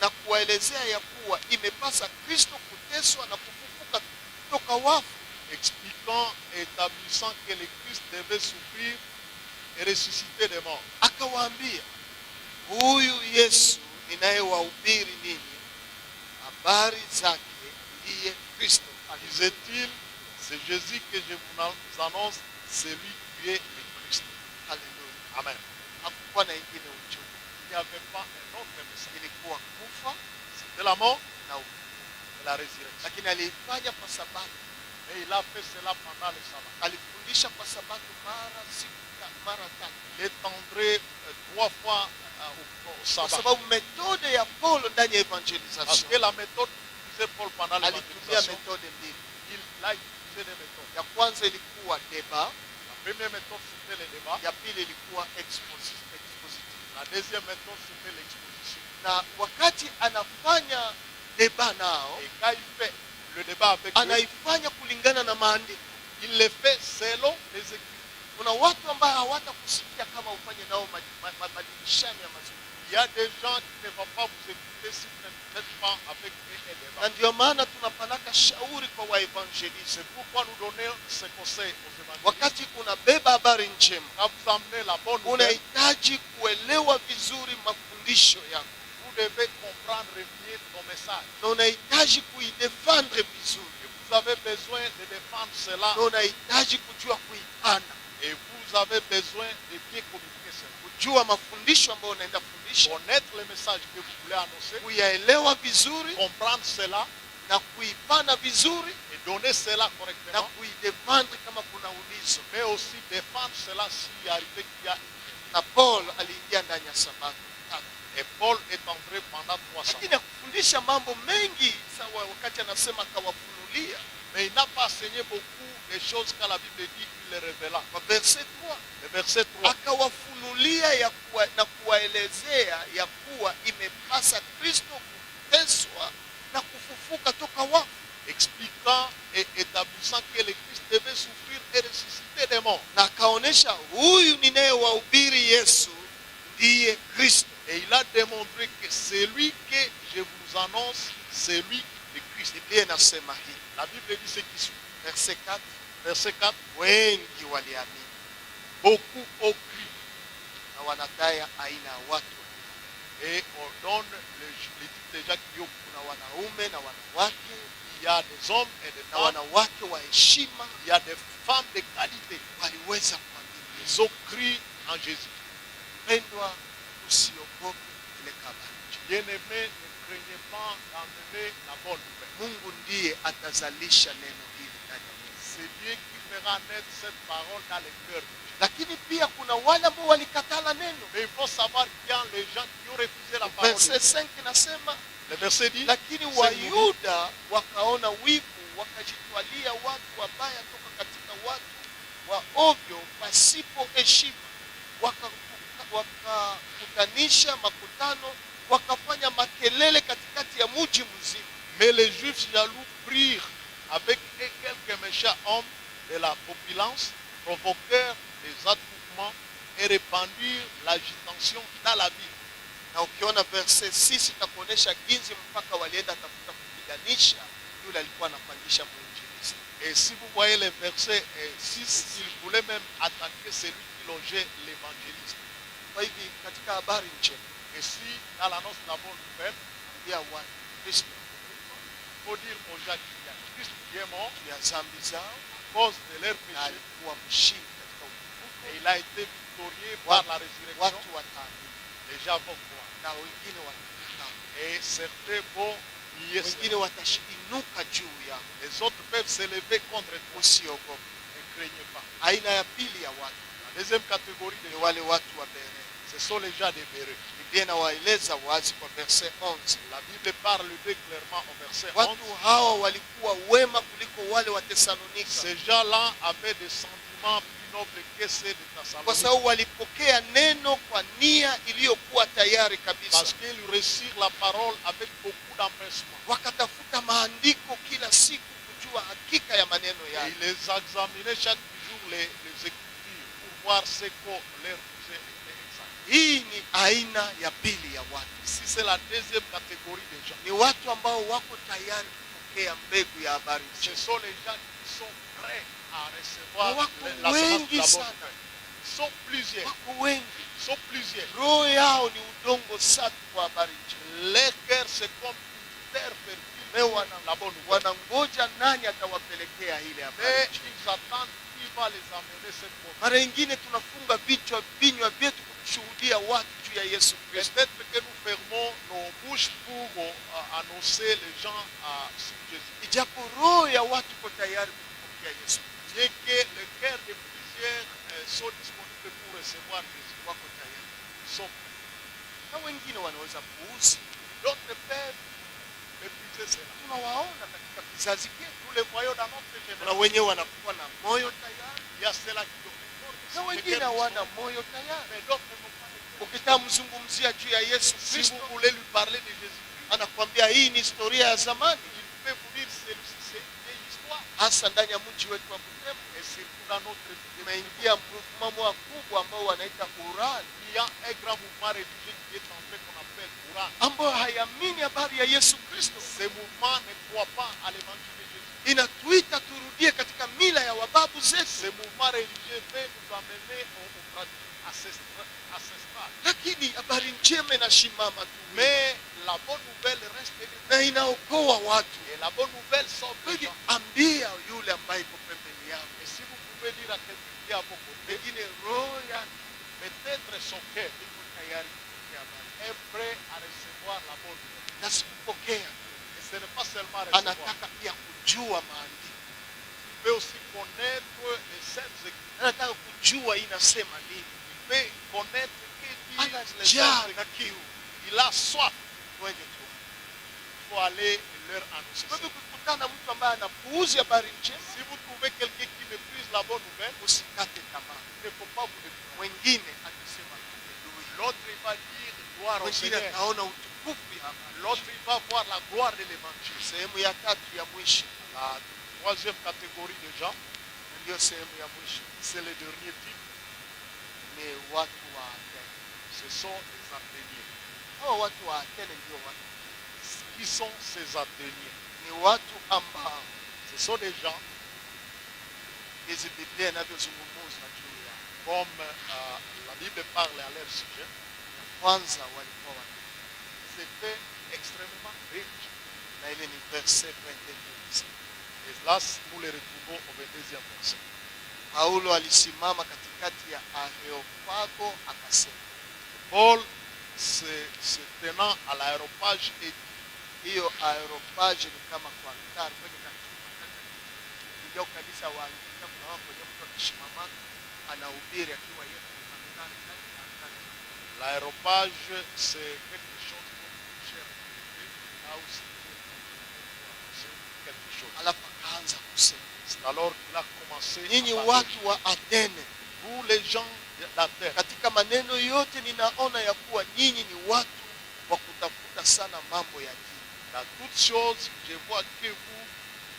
na kuwaelezea ya kuwa imepasa Kristo kuteswa na kufufuka kutoka wafu, Expliquant et établissant que le Christ devait souffrir et ressusciter des morts. akawaambia, huyu Yesu ninayewahubiri ninyi habari zake ndiye Kristo. Disait-il, c'est Jésus que je vous annonce, celui qui est le Christ. Haleluya. Amen. Hakukuwa na ingine ujumbe, Il n'y avait pas un autre message. ilikuwa kufa C'était la mort na ufufuo, et la résurrection. lakini aliifanya kwa sabato. Et il a fait cela pendant le sabbat. Alifundisha kwa sabato mara tatu, Il est entré 3 fois au kwa sabbat. sababu metode ya Paulo ndani ya Parce evangelization que la méthode qu'utilisait Paul pendant alitumia l'évangélisation, metode mbili. il a utilisé des méthodes. Ya kwanza ilikuwa deba, La première méthode, c'était le débat. ya pili ilikuwa exposition. La deuxième méthode, c'était l'exposition. Na wakati anafanya deba nao, Et quand il fait le débat avec eux, anaifanya kulingana na maandiko. il le fait selon les Écritures. Kuna watu ambao hawatakusikia kama ufanye nao majibishano ya mazungumzo, Il y a des gens qui ne vont pas vous écouter si vous n'êtes pas avec eux et na débat. ndio maana tunapanaka shauri kwa waevangeliste. C'est pourquoi nous donnons ce conseil aux évangélistes. Wakati unabeba habari njema, Quand vous emmenez la bonne nouvelle, unahitaji kuelewa vizuri mafundisho yako vous devez comprendre mieux ton message. na unahitaji kuidefendre vizuri, Et vous avez besoin de défendre cela. na unahitaji kujua kuipana, Et vous avez besoin de bien communiquer cela. kujua mafundisho ambayo unaenda kufundisha, Connaître le message que vous voulez annoncer, kuyaelewa vizuri comprendre cela na kuipana vizuri et donner cela na correctement, kuidefendre kama kuna ulizo. mais aussi défendre cela s'il arrive qu'il y a. Na Paul aliingia ndani ya sabato tatu, Et Paul est entré pendant 3 lakini sabbats. akufundisha mambo mengi sawa. Wakati anasema akawafunulia, Mais il n'a pas enseigné beaucoup de choses quand la Bible dit qu'il les révéla. kwa verset 3 Le verset 3. akawafunulia na kuwaelezea ya kuwa imepasa Kristo kuteswa na kufufuka toka wafu, Expliquant et établissant que le Christ devait souffrir et ressusciter des morts. na akaonyesha huyu ninayewahubiri Yesu ndiye Kristo. Et il a démontré que celui que je vous annonce, c'est lui le Christ. Biblia inasema hii, La Bible dit ce qui suit. verset 4, Verset 4. wengi waliamini, Beaucoup ont cru. na wanataya aina ya watu. Et on donne les types de gens qui ont cru. Kuna wanaume na wanawake Il y a des hommes et des na femmes. wanawake wa heshima Il y a des femmes de qualité. waliweza kuamini Yesu. Ils ont cru en Jésus. Pendwa, usiogope ile habari. Bien-aimés, ne craignez pas d'emmener la bonne nouvelle. Mungu ndiye atazalisha neno hili ndani ya Mungu. C'est Dieu qui fera naître cette parole dans les cœurs de gens. Lakini pia kuna wale ambao walikatala neno. Mais il faut savoir qu'il y a les gens qui ont refusé la parole de Verset Dieu. 5 inasema, Le verset dit, lakini Wayuda wakaona wivu, wakajitwalia watu wabaya toka katika watu wa ovyo pasipo heshima, wakakutanisha makutano, wakafanya makelele katikati ya mji mzima. mais les Juifs jaloux prirent avec eux quelques méchants hommes de la populace, provoquèrent des attroupements et répandirent l'agitation dans la ville. Na ukiona verse 6 itakuonesha jinsi mpaka walienda tafuta kupiganisha yule alikuwa anapandisha mwinjilisti. Et si vous voyez les versets 6, ils voulaient même attaquer celui qui logeait l'évangéliste. Kwa hivi katika habari njema, Et si dans l'annonce de la bonne nouvelle, ambia watu Kristo il faut dire aux gens qu'il y a Christ qui est mort ya dhambi zao à cause de leurs na péchés alikuwa mshindi katika ufufuko. et il a été victorieux par la résurrection. Watu wataamini Les gens vont croire. na wengine watakataa, Et certains vont nier wengine cela. watainuka juu yao. Les autres peuvent s'élever contre toi. Usiogope. Ne craignez pas. Aina ya pili ya watu La deuxième catégorie de ni gens, wale watu wa Berea. ce sont les gens des Béreux. Biblia inawaeleza wazi kwa verse 11. La Bible parle d'eux clairement au verset 11. Watu hawa walikuwa wema kuliko wale wa Thessalonika, Ces gens-là avaient des sentiments plus nobles que ceux de kwa Thessalonique. sababu walipokea neno kwa nia iliyokuwa tayari kabisa. Parce qu'ils reçurent la parole avec beaucoup d'empressement. Wakatafuta maandiko kila siku kujua hakika ya maneno Et yale. ils les examinaient chaque jour les Écritures pour voir ce qu'on leur disait était exact. Hii ni aina ya pili ya watu, Ici, c'est la deuxième catégorie des gens. ni watu ambao wako tayari kupokea mbegu ya habari Ce njema. sont les gens qui sont prêts à recevoir Wako la semence wengi de la bonne sana. nouvelle. Ils sont plusieurs. Wako wengi, Ils sont plusieurs. roho yao ni udongo safi kwa habari njema. Leur cœur, c'est comme une terre fertile Leo pour la bonne nouvelle. wanangoja nani atawapelekea ile habari Mais njema. ils attendent qui va les amener cette bonne Mara nyingine tunafunga vinywa vyetu kushuhudia watu juu ya Yesu Kristo. Peut-être que nous fermons nos bouches pour annoncer les gens sur Jésus. Ijapo roho ya watu iko tayari kumpokea Yesu, Bien que le cœur de plusieurs sont disponibles pour recevoir Jésus. wako tayari. Ils sont prêts. Na wengine wanaweza puuzi. D'autres peuvent mépriser cela. Tunawaona katika kizazi chetu, Nous les voyons dans notre kuna génération. wenyewe wanakuwa na moyo tayari Il y a ceux-là qui ont le corps, na mais wengine lesquels hawana sont- moyo tayari. mais d'autres n'ont pas le cœur. Ukitamzungumzia juu ya Yesu Si Kristo, vous voulez lui parler de Jésus-Christ, anakwambia hii ni historia ya zamani, il peut vous dire c'est une vieille histoire. hasa ndani ya mji wetu wa Butembo. Et surtout dans notre pays, Imeingia mouvement mkubwa ambao wanaita Urani, il y a un grand mouvement religieux qui est en fait qu'on appelle Courant. ambao hayamini habari ya Yesu Kristo. Ce mouvement ne croit pas à l'évangile de Jésus. Inatuita turudie katika mila ya wababu Ce zetu, mouvement religieux veut nous amener aux pratiques ancestrales. lakini habari njema inasimama tu Mais la bonne nouvelle reste na debout. inaokoa watu. Et la bonne nouvelle sauve Kwa les hivyo gens. ambia yule ambaye iko pembeni yako, Et si vous pouvez dire à quelqu'un qui est à vos côtés, pengine roho yake peut-être son cœur iko tayari kupokea habari est prêt à recevoir la bonne nouvelle. na sikupokea, Et ce n'est pas seulement recevoir. anataka pia kujua maandiko, Il peut aussi connaître les saintes écritures. anataka kujua inasema nini, Il peut connaître que disent les anajaa saintes na écritures. kiu. Il a soif. Twende tu. Il faut aller leur annoncer Kwa ça. hivyo kukutana mtu ambaye anapuuzi habari njema, Si vous trouvez quelqu'un qui méprise la bonne nouvelle, usikate tamaa. il ne faut pas vous décourager. Mwingine atasema haleluya, L'autre, il va dire gloire au mwingine Seigneur. ataona utukufu ya habari. L'autre, il va voir la gloire de l'évangile. Sehemu ya tatu ya mwisho, La troisième catégorie de gens, ndio sehemu ya mwisho, c'est le dernier type. ni watu wa Atene. Ce sont les Athéniens. Hao watu wa Atene ndio watu, Qui sont ces Athéniens? ni watu ambao Ce sont des gens, hizi Biblia inavyozungumza juu ya comme la Bible parle à leur sujet, kwanza walikuwa watu, c'était extrêmement riche. na ile ni verse 22. Et là, nous les retrouvons au 22e verset. Paulo alisimama katikati ya Areopago akasema, Paul, se tenant à l'aéropage, et hiyo Areopage ni kama kwa altari kwenye kanisa, kanisa wa Anglikana, kuna wako kwenye mtu akisimama anahubiri akiwa yeye kwenye altari kati ya altari. l'aéropage, c'est quelque chose comme une chaire là où c'est quelque chose. Alafu akaanza kusema, C'est alors qu'il a commencé nyinyi à parler. watu wa Atene, Vous les gens d'Athènes, katika maneno yote ninaona ya kuwa nyinyi ni watu wa kutafuta sana mambo ya dini. dans toutes choses, je vois que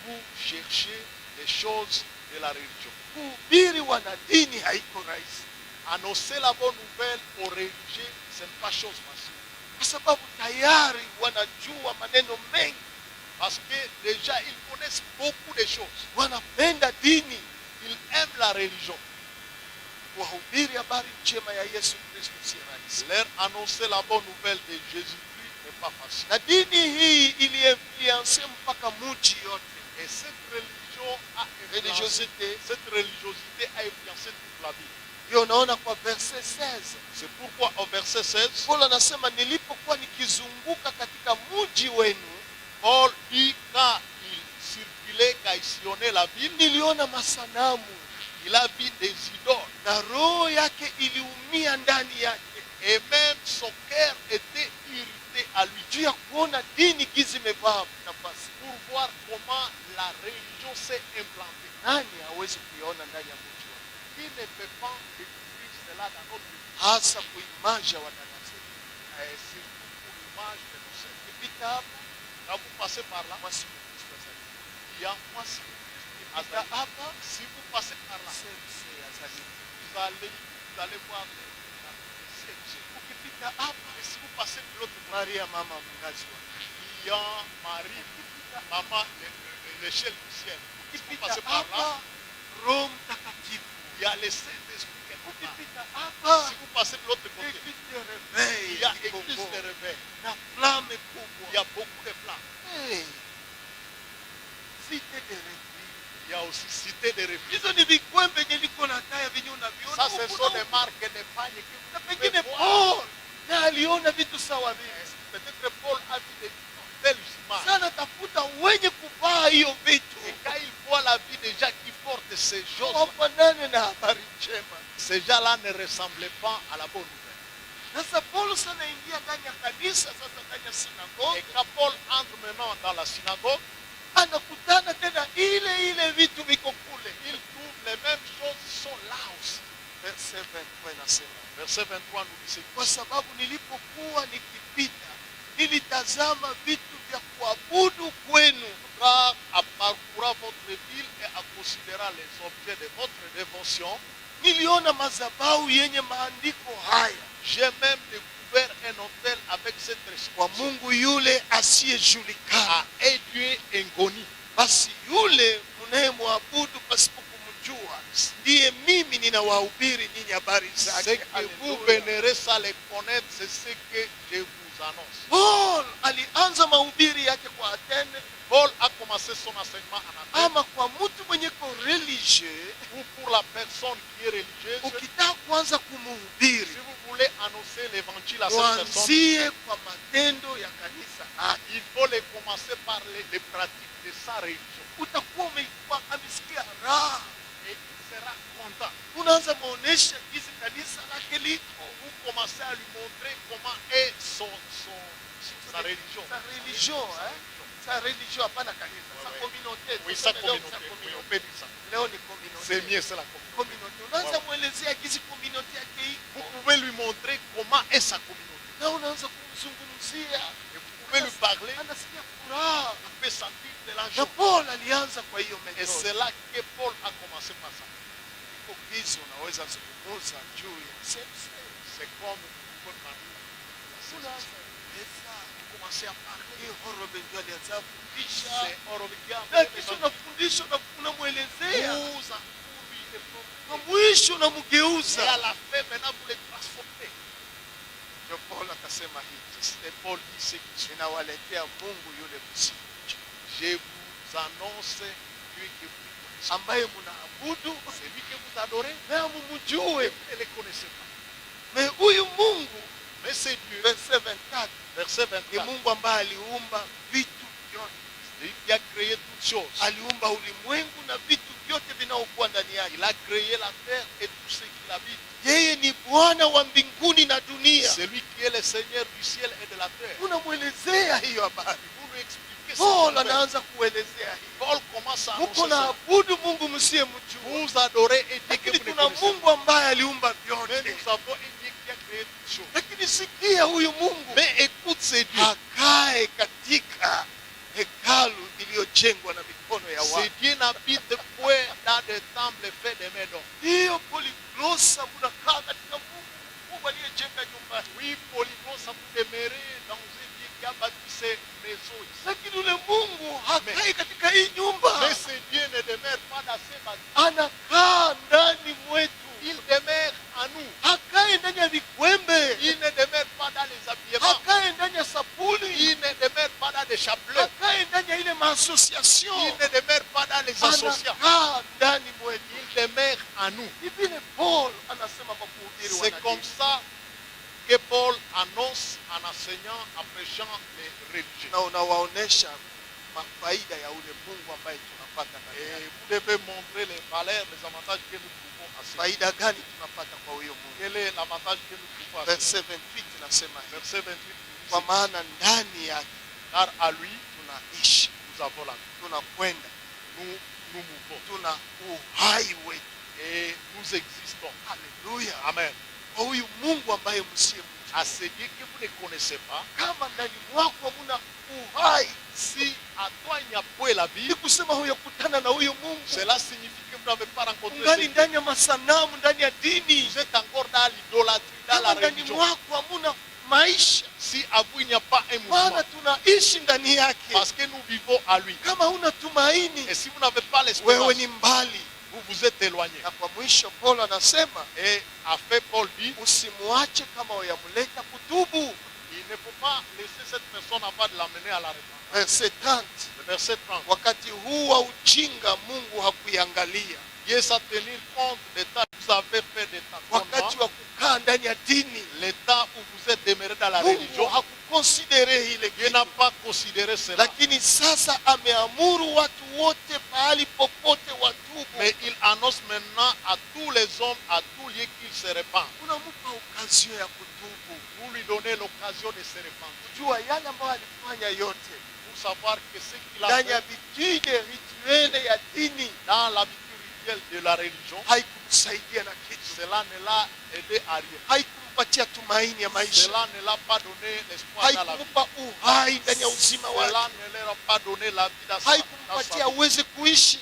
vous cherchez les choses de de la religion. Kuhubiri wanadini haiko rahisi, Annoncer la bonne nouvelle aux religieux, ce n'est pas chose facile. kwa sababu tayari wanajua maneno mengi, Parce que déjà, ils connaissent beaucoup de choses. wanapenda dini. Ils aiment la religion. Kuwahubiri habari njema ya Yesu Kristo si rahisi, Leur annoncer la bonne nouvelle de Jésus-Christ n'est pas facile. na dini hii ilianza mpaka mji yote. Et cette religion a influencé, Religiosité. cette religiosité a influencé toute la vie. Ndio unaona kwa verse 16 C'est pourquoi au verset 16, Paulo anasema, nilipokuwa nikizunguka katika mji wenu Paul dit quand il circulait, quand il sillonnait la ville, niliona masanamu il a vu des idoles. na roho yake iliumia ndani yake, Et même son cœur était irrité à lui. juu ya kuona dini gizi imevaa nafasi. Pour voir comment la religion s'est implantée. Nani hawezi kuiona ndani ya mji wake, Qui ne peut pas découvrir cela dans notre vie? hasa kuimaja wadada zetu. Et surtout pour l'image de nos sœurs. Ukipita hapa Quand vous passez par là, mwasi Mkristo azaliwa, il y a moi si ukipita hapa Si vous passez par là, sense azaliwa, vous allez voir les sièges. ukipita hapa Et si vous passez de l'autre côté, Maria mama mngazi wa, il y a Marie, maman, l'échelle du ciel. Si vous ukipita passez par là, hapa Roho Mtakatifu, il y a le Saint-Esprit quelque part. ukipita hapa Si vous passez de l'autre côté, église de il réveil y a iko église de réveil. na flamme Il y kubwa. a beaucoup de plans. Hey, cité de réveil. Il y a aussi cité de refuge. Hizo ni vikwembe yenye liko na taya vyenye unaviona Ça, ce huku sont na des huku. marques de pagne que Na vous pengine pouvez voir. Paul na aliona vitu sawa vile. Peut-être Paul a vu des telles images. Sana tafuta wenye kuvaa hiyo vitu Et quand il voit la vie des gens qui portent ces choses, wafanane na habari njema. ces gens-là ne ressemblaient pas à la bonne nouvelle. Sasa Paulo sana ingia ndani ya kanisa, sasa ndani ya Et sinagogi, quand Paul entre maintenant dans la synagogue, anakutana tena ile vitu viko kule. il trouve les mêmes choses qui sont là aussi. Verse 23 inasema, Verset 23 nous dit ceci. kwa sababu nilipokuwa nikipita nilitazama vitu vya kuabudu kwenu, Car en parcourant votre ville et en considérant les objets de votre dévotion, niliona madhabahu yenye maandiko haya, j'ai même découvert un autel avec cette kwa inscription Mungu yule asiyejulikana. à un Dieu inconnu. Basi yule mnayemwabudu pasipo kumjua ndiye mimi ninawahubiri ninyi habari Ce zake. que vous Haleluya. vénérez sans les connaître, c'est ce que je vous annonce. Paul alianza mahubiri yake kwa Atene, Paul a commencé son enseignement en Athènes. ama kwa mtu mwenye ko religieux. Ou pour la personne qui est religieuse, Ukitaka kuanza si kumuhubiri, vous voulez annoncer l'évangile à cette personne, mwanzie kwa matendo ya kanisa haki. il faut les commencer par les pratiques de sa religion. Utakuwa amesikia raha, Et il sera content. unaanza muonesha jinsi kanisa lake liko, Vous commencez à lui montrer comment est sa religion. sa religion, sa religion, hapana kanisa, sa Ouais. communauté. Oui, sa Tuseme leo communauté. sa Oui, on communauté. peut dire ça. Leo ni communauté. C'est mieux, c'est la communauté. Communauté. Unaanza Ouais. muelezea jinsi communauté yake Vous iko, pouvez lui montrer comment est sa communauté. na unaanza kumzungumzia, Et vous pouvez lui parler, anasikia furaha. vous pouvez sentir de la Na joie. Paul alianza kwa hiyo Et methode. c'est là que Paul a commencé par ça. Iko gizi unaweza zungumza juu ya sexe. C'est comme vous pouvez parler. Unaanza kueleza, Vous commencez à parler. hii horobe ndio alianza kufundisha. C'est Orobikia. Na kisha unafundisha na unamwelezea. Vous en trouvez des problèmes. Na mwisho Et à unamgeuza. la fin, maintenant, vous les transformez. Ndio Paul akasema hivi, Et Paul dit ce qui suit. ninawaletea Mungu yule msimcha, Je vous annonce Dieu que vous connaissez. ambaye mnaabudu C'est lui que vous adorez. na mumjue. Vous ne le connaissez pas. Mais huyu Mungu, Mais c'est Dieu. verse 24, Verset ni 24. Mungu ambaye aliumba vitu vyote. Lui qui a créé toutes choses. Aliumba ulimwengu na vitu vyote vinaokuwa ndani yake. Il a créé la terre et tout ce qui l'habite. Yeye ni Bwana wa mbinguni na dunia. C'est lui qui est le Seigneur du ciel et de la terre. Unamwelezea hiyo habari. Vous lui expliquez Paul ça. anaanza kuelezea hiyo. Paul commence à Muko annoncer na ça. abudu Mungu msiyemjua, Vous adorez et Dieu que lakini vous ne kuna connaissez Mungu ambaye aliumba pas. Mais vyote. nous avons un Dieu qui a créé toutes choses. Lakini sikia, huyu Mungu Mais écoute ce Dieu. akae katika hekalu iliyojengwa na mikono ya Ce watu. Dieu n'habite point dans des ensemble fait des maisons. Hiyo polyglossa mnakaa katika Mungu aliyejenga nyumba. Oui, Polyglossa, ça vous demeurez dans un Dieu qui a bâti ces maisons ici. Lakini ule Mungu hakai katika hii nyumba. Mais ce Dieu ne demeure pas dans ces bâtiments. Anakaa ndani mwetu. Il demeure en nous. Hakai ndani ya vikwembe. Il ne demeure pas dans les habillements. Hakai ndani ya sapuli. Il ne demeure pas dans des chapelets. Hakai ndani ya ile maassociation. Il ne demeure pas dans les associations. Anakaa ndani mwetu. Il demeure en nous. Vile Paul anasema kwa kuhubiri C'est wanadamu. comme ça que Paul annonce en enseignant, en prêchant les religieux. Na unawaonesha faida ya ule Mungu ambaye tunapata ndani Et yake. vous devez montrer les valeurs, les avantages que nous pouvons assurer. Faida gani tunapata kwa huyo Mungu? Quel est l'avantage que nous pouvons assurer? Verset 28 nasema hivi. Verset 28. Kwa maana ndani yake Car à lui, tunaishi, nous avons la vie. tunakwenda, Nous mouvons. tuna uhai wetu. Et nous existons. Haleluya. Amen. Kwa huyu Mungu ambaye msiyemjua. À ce Dieu que vous ne connaissez pas, Kama ndani mwako muna uhai, si à toi il n'y a pas la vie, ni kusema huyakutana na huyo Mungu. cela signifie que vous n'avez pas rencontré ce Ndani Dieu. ndani ya masanamu, ndani ya dini. Vous êtes encore dans l'idolâtrie, dans la Kama ndani religion. mwako hamuna maisha, Si à vous il n'y a pas un maana mouvement, tunaishi ndani yake. parce que nous vivons à lui. Kama huna tumaini, Et si vous n'avez pas wewe l'espérance, ni mbali. vous vous êtes éloigné. Na kwa mwisho Paulo anasema Et à fait Paul dit, usimwache kama uyamleta kutubu. il ne faut pas laisser cette personne avant de l'amener à la repentance. Verset 30. Le verset 30. Wakati huu wa ujinga Mungu hakuiangalia. Dieu à tenir compte des temps que vous avez fait des Wakati tâtonnements, wa kukaa ndani ya dini, les temps où vous êtes demeuré dans la Mungu religion. hakukonsidere ile Dieu kitu. n'a pas considéré cela. Lakini sasa ameamuru watu wote pahali popote watubu. Mais il annonce maintenant à tous les hommes, à tous lieux qu'ils se répandent. Unampa okazio ya kutubu. Vous lui donnez l'occasion de se répandre. Kujua yale ambayo alifanya yote Pour savoir que ce qu'il a ndani ya fait vitude rituele ya dini dans l'habitude rituelle de la religion, haikumsaidia na kitu. cela ne l'a aidé à rien. Haikumpatia tumaini ya maisha. Cela ne l'a pas donné l'espoir dans la vie. Haikumpa uhai ndani ya uzima Cela wake. ne leur a pas donné la vie dans sa Haikumpatia vie. aweze kuishi.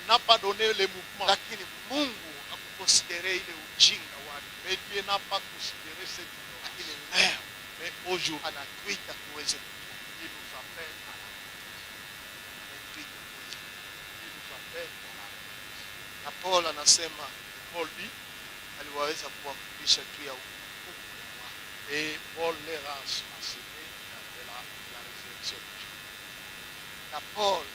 Il n'a pas donné les mouvements. Lakini Mungu hakukonsidere ile ujinga wake. Mais Dieu n'a pas considéré cette ignorance. Lakini leo Mais aujourd'hui, anatuita tuweze kutubu. il nous appelle à la Anatuita tuweze kutubu. il nous appelle à la Na Paulo anasema Paul dit, aliwaweza kuwafundisha juu ya ufufuo wake. et Paul leur a enseigné de la résurrection de Jésus. Na Paul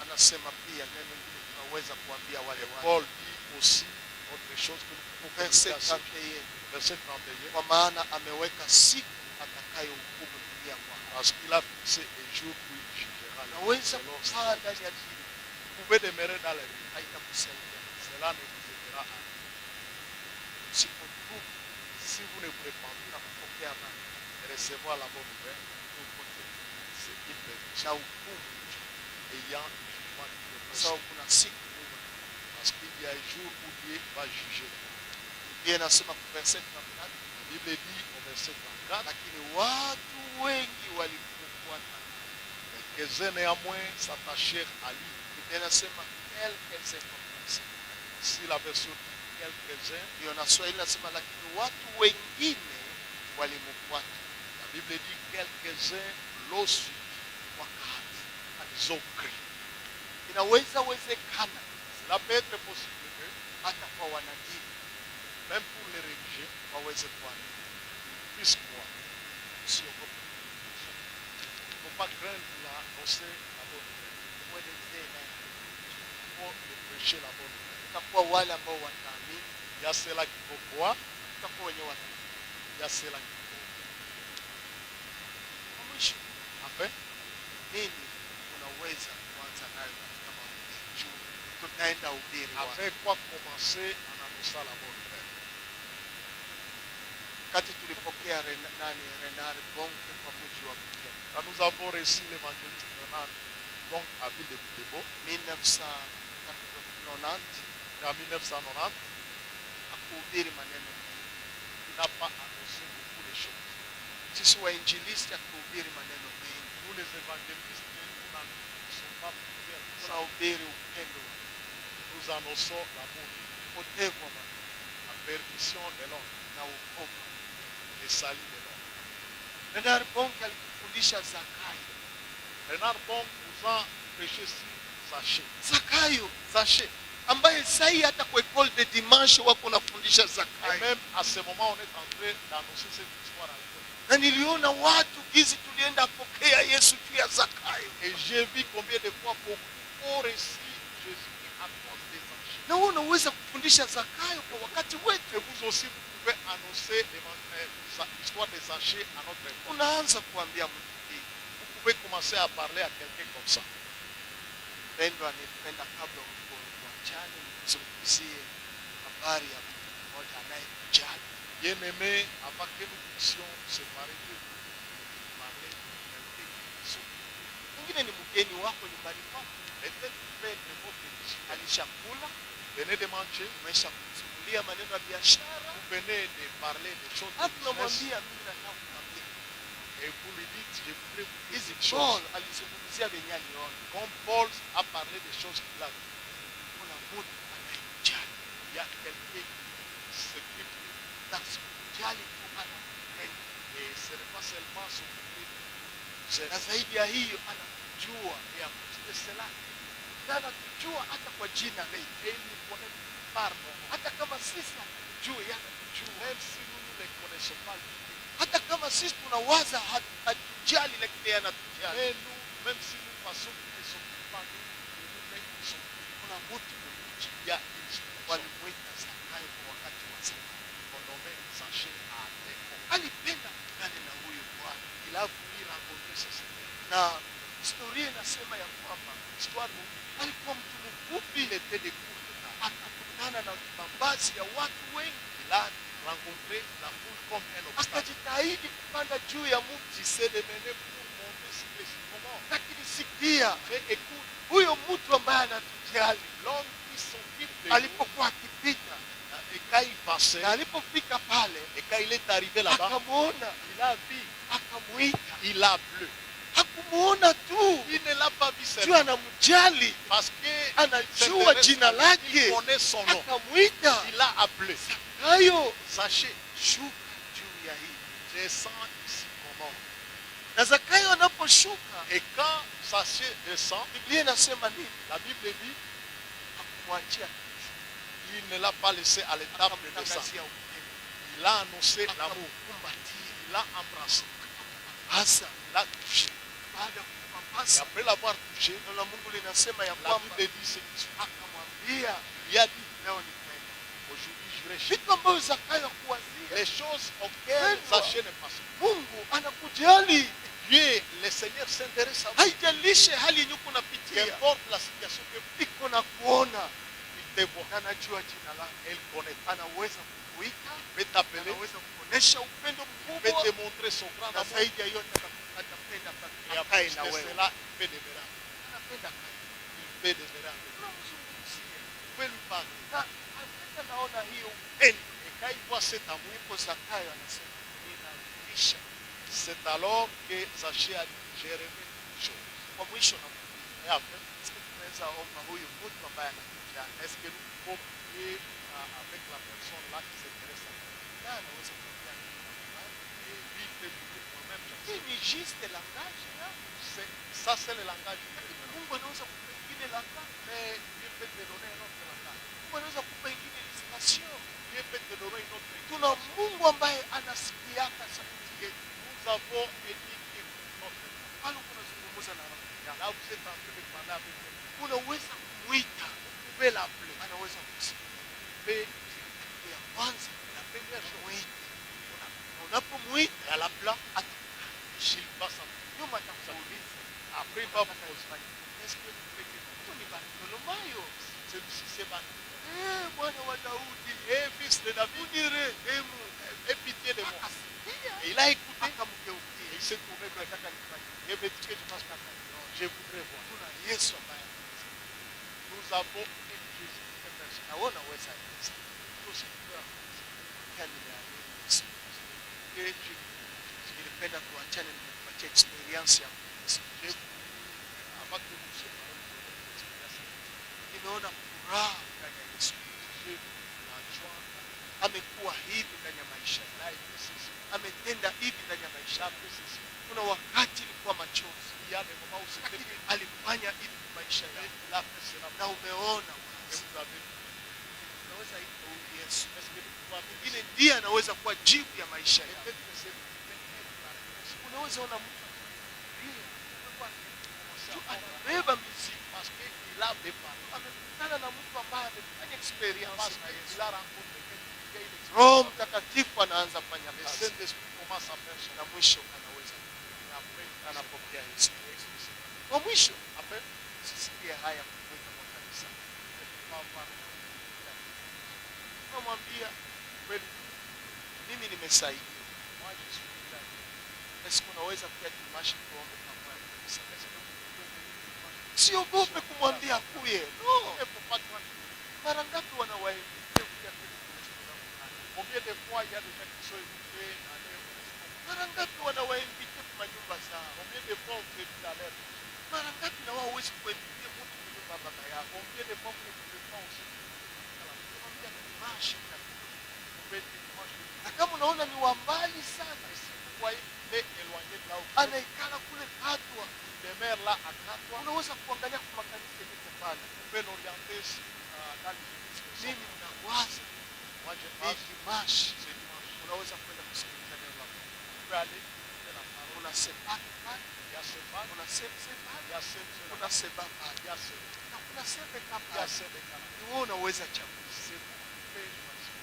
anasema pia neno hili tunaweza kuambia wale watu. Paul dit aussi autre chose que nous pouvons Verset communiquer à ceux 31. Verset 31. Kwa maana ameweka siku atakayohukumu dunia kwa haki. Parce qu'il a fixé un jour où il jugera les Naweza hommes. kukaa ndani ya dini, Vous pouvez demeurer dans les rues. haitakusaidia. Cela ne vous aidera à rien. Usipotubu Si vous ne vous répandez na kupokea amani et recevoir la bonne nouvelle, c'est une bénédiction na hukumu, ayant un jugement qui kwa est sababu kuna siku Mungu parce qu'il y a un jour où Dieu va juger. Biblia inasema kwa verset 34, La Bible dit au verset 34, lakini watu wengi walimfuata. quelques-uns néanmoins s'attachèrent à lui. Biblia inasema quelques-uns kwa Kiingereza. Si la version dit quelques-uns, Ndio na Swahili nasema lakini watu wengine walimfuata. la Bible dit quelques-uns l'ont suivi. Wakati Ils ont crié. inaweza wezekana Cela peut être possible que, hata kwa wanadini même pour les religieux, waweze kuamini. ils puissent croire. Usiogope. Il ne faut pas craindre d'annoncer la bonne nouvelle. Mwelezee naye. Il faut de prêcher la bonne nouvelle. Tutakuwa wale ambao wataamini, Il y a ceux-là qui vont croire, tutakuwa wenye wataamini. il y a ceux-là qui vont. Kwa mwisho, Enfin, nini unaweza kuanza nayo katika mahubiri juu? Tutaenda ubiri wa avec quoi commencer en annonçant la bonne nouvelle? wakati tulipokea Renard Bonke kwa mji wa Butembo Quand nous avons reçu l'évangéliste Renard donc à ville de Butembo, 1990, en 1990, hakuhubiri maneno mengi. il n'a pas annoncé beaucoup de choses. Sisi wainjilisti hakuhubiri maneno mengi, Nous, les évangélistes, nous n'annonçons pas plusieurs. tunahubiri upendo wa Nous nous annonçons l'amour, upotevu wa Mungu la perdition de l'homme, na wokovu. le salut de l'homme. Bernard Bonk alikufundisha Zakayo. Bernard Bonk nous a prêché sur Zaché. Zakayo Zaché. ambaye sahi hata kwa école de dimanche wako nafundisha Et Zakayo. même à ce moment, on est en train d'annoncer cette histoire à l'école. Na niliona watu gizi tulienda pokea Yesu juu ya Zakayo. Et j'ai vu combien de fois beaucoup ont reçu Jésus à cause des Zachées. Na wewe unaweza kufundisha Zakayo kwa wakati Et wetu. vous aussi, vous pouvez annoncer l'histoire des Zachées à notre époque. Unaanza kuambia mtu hii. Vous pouvez commencer à parler à quelqu'un comme ça. Pendwa, nipenda kabla tuachane nizungumzie habari ya mtu mmoja anayekujali. Bien-aimés, avant que nous puissions nous séparer de vous, parler de quelqu'un qui s'occupe. Mwingine ni mgeni wako nyumbani kwako. Peut-être vous faites de votre visite. Alishakula, Venez de manger, umesha kumsimulia maneno ya biashara. vous venez de parler des choses de Hata business tunamwambia mimi nataka kukwambia. et vous lui dites, je voudrais vous dire Hizi une chose. Paul alizungumzia venye aliona. Comme Paul a parlé des choses qu'il a vues, Kuna mtu anayekujali. il y a quelqu'un qui s'occupe de vous. Na sikujali tu anakupenda. Et ce n'est pas seulement s'occuper de vous. Na zaidi ya hiyo anakujua. Et à cause de cela, Na anakujua hata kwa jina letu. et il nous connaît par nos noms. Hata kama sisi hatujui, yeye anatujua. Même si nous ne les connaissons pas, lui, Hata kama sisi tunawaza hatujali, lakini yeye anatujali. mais nous, même si nous pensons qu'ils ne s'occupent pas de nous-mêmes, ils s'occupent. Kuna mtu mmoja Il y a une situation walimwita Zakayo kwa wakati wa zamani. qu'on nommait Zaché à l'époque. Alipenda kukutana na huyu Bwana, Il a voulu rencontrer ce Seigneur. na historia inasema ya kwamba L'histoire nous dit alikuwa mtu mfupi, qu'il était de courte taille. akakutana na mabasi ya watu wengi, Il a rencontré la foule comme un obstacle. akajitahidi kupanda juu ya mti. Il s'est démené pour monter sur les sycomores. Lakini sikia, Mais écoute, huyo mtu ambaye anatujali l'homme qui s'occupe de nous, alipokuwa akipita et quand il passait, na alipofika pale et quand il est arrivé là-bas, akamwona, il a vu, akamwita. il a bleu. Hakumuona tu Il ne l'a pas vu juu seulement anamjali, parce que anajua jina il lake, connaît son nom. akamwita. Il l'a appelé. Hayo Sachez, shuka juu ya hii. descends ici comment. Na Zakayo anaposhuka, Et quand Sachez descend, Biblia inasema nini? la Bible dit, Hakumwachia, il ne l'a pas laissé à l'étape de descendre. akamtangazia upendo, Il a annoncé l'amour. akamkumbatia. Il l'a embrassé. Hasa Il l'a touché. baada ya Et kumpapasa, après l'avoir touché, neno la Mungu linasema ya la kwamba Bible dit ce qui suit. akamwambia, Il a dit, leo ni kwenda. aujourd'hui je vais chez Vitu ambavyo Zakayo hakuwazia, les choses auxquelles Sachez ne passe pas. Mungu anakujali. Dieu, le Seigneur s'intéresse à vous. Haijalishe hali yenye uko unapitia, Qu'importe la situation que vous iko na kuona il te voit. na anajua jina lako. Elle connaît. Anaweza kukuita, Il peut t'appeler. anaweza kuonesha upendo Il peut mkubwa, te montrer son grand na amour. zaidi ya yote atapenda Et à akae plus na de wewe. cela, il peut demeurer. Anapenda akae. Il peut demeurer avec vous. Tunamzungumzia. Vous pouvez lui parler. Na hata naona hiyo upendo, Et quand il voit cet amour, ndipo Zakayo anasema ninarudisha. c'est alors que Zaché a dit, j'ai remis toutes choses. Kwa mwisho na Et après, sisi tunaweza omba huyu mtu ambaye anakujali. est-ce que nous pouvons prier avec la personne là qui s'intéresse à nous? Na anaweza kuambia Et lui, il peut nous dire moi-même, hii j'accepte. ni juste langage ya Ça, c'est le langage humain. Mungu anaweza kupa ingine langage. Mais Dieu peut te donner un autre langage. Mungu anaweza kupa ingine inspiration. Dieu peut te donner une autre Tuna inspiration. Mungu ambaye anasikiaka sauti yetu. Nous avons été qui écoute notre voix. Pale kunazungumza na rafiki yako, Là, vous êtes en train de parler avec quelqu'un. unaweza kumwita, Vous pouvez l'appeler. anaweza kusikia. Mais Ya kwanza la première chose, mwite, unapomwita et à la place, atakukaribisha. il passe à vous. Nyuma atakuuliza, Après, il va vous poser. est-ce que vous faites kitu? Ni Bartholomayo. Celui-ci, c'est Baptiste. Mwana wa Daudi, Et fils de David, unirehemu. aie pitié de moi. Akasikia, Et il a écouté. Et akamgeukia. il s'est tourné vers Nataka nifanye. et me dit que je fasse caca. Je voudrais voir. Tuna Yesu ambaye Nous avons un Jésus, un personne. naona uweza Yesu. Tout ce qui peut avoir. Yaani naamini Yesu. Que Dieu, Nilipenda tuachane nikupatie experience ya Yesu. je vous, avant que nous séparons, Nimeona furaha ndani ya Yesu. J'ai vu la joie dans la vie. Amekuwa hivi ndani ya maisha Il yako. a été ceci. Ametenda hivi ndani ya maisha Il a yako. fait ceci. Kuna wakati ilikuwa machozi, Il y a des moments où c'était lakini pénible. alifanya hivi kwa maisha Mais yako, il a fait cela. na umeona Et wazi. vous avez vu. Unaweza ita huyu Yesu, Est-ce que nous pouvons appeler mwingine ndiye anaweza kuwa jibu ya maisha yako. peut-être que c'est vous qui faites la réponse. Unaweza ona mtu anafikiria, Commencez tu à comprendre. anabeba mizigo, Parce qu'il a déparé. amekutana na mtu ambaye amefanya experience Parce na Yesu. qu'il a rencontré quelqu'un qui a une Roho expérience. Mtakatifu anaanza kufanya Le kazi, Saint-Esprit commence à faire son na mwisho anaweza Et après, il anapokea Yesu. Kristo. Kwa mwisho Après, usisikie haya kumwita kwa kanisa, il faut avoir unamwambia kweli, mimi nimesaidia. moi je suis là. Basi unaweza pia tumashi tuombe pamoja na kanisa. Est-ce que vous pouvez venir dimanche? Siogope kumwambia kuye. Il No, ne faut pas toi. mara ngapi wanawainvitia kuja kwenye restaurant fulani? Combien de fois il y a des gens qui sont invités à aller au restaurant? Mara ngapi wanawainvitia kwa manyumba zao? Combien de fois vous êtes à l'air? Mara ngapi na wao huwezi kuinvitia mtu kwa nyumba ya baba yako? Combien de fois vous ne pouvez pas aussi Unamwambia tumashi na vous pouvez dire dimanche? na kama unaona ni wa mbali sana, Et si vous voyez qu'il est éloigné de là où vous êtes, anaikala kule Katwa, il demeure là à 4 fois, unaweza kuangalia kwa makanisa yetu pale. vous pouvez l'orienter dans les églises qui sont. Mimi ninawaza Moi je hii pense que dimashi c'est dimanche. unaweza kwenda kusikiliza neno la Mungu. Vous pouvez aller écouter la parole. Kuna sebaki pale, Il y a ce pas, kuna semse il pale, y a ce kuna seba pale, il y a ce na kuna sebeka il y a pale. ce décalage. Ni wewe unaweza chagua. C'est vous qui pouvez choisir.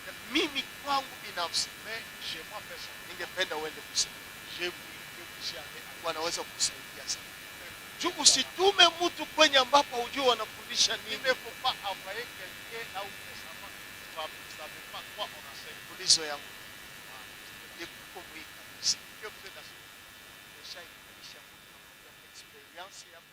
Na mimi kwangu binafsi Mais chez moi personnellement, ningependa uende kusema, j'ai voulu que vous puissiez aller à wanaweza kukusaidia sana. Juu usitume mtu kwenye ambapo hujui wanafundisha Il nini. ne faut pas envoyer quelqu'un là où les savants ne savent pas quoi on enseigne. Ulizo yangu ikuko mwii kabisa. Que vous êtes assis. Umeshaifundisha mtu, unamwambia experience yako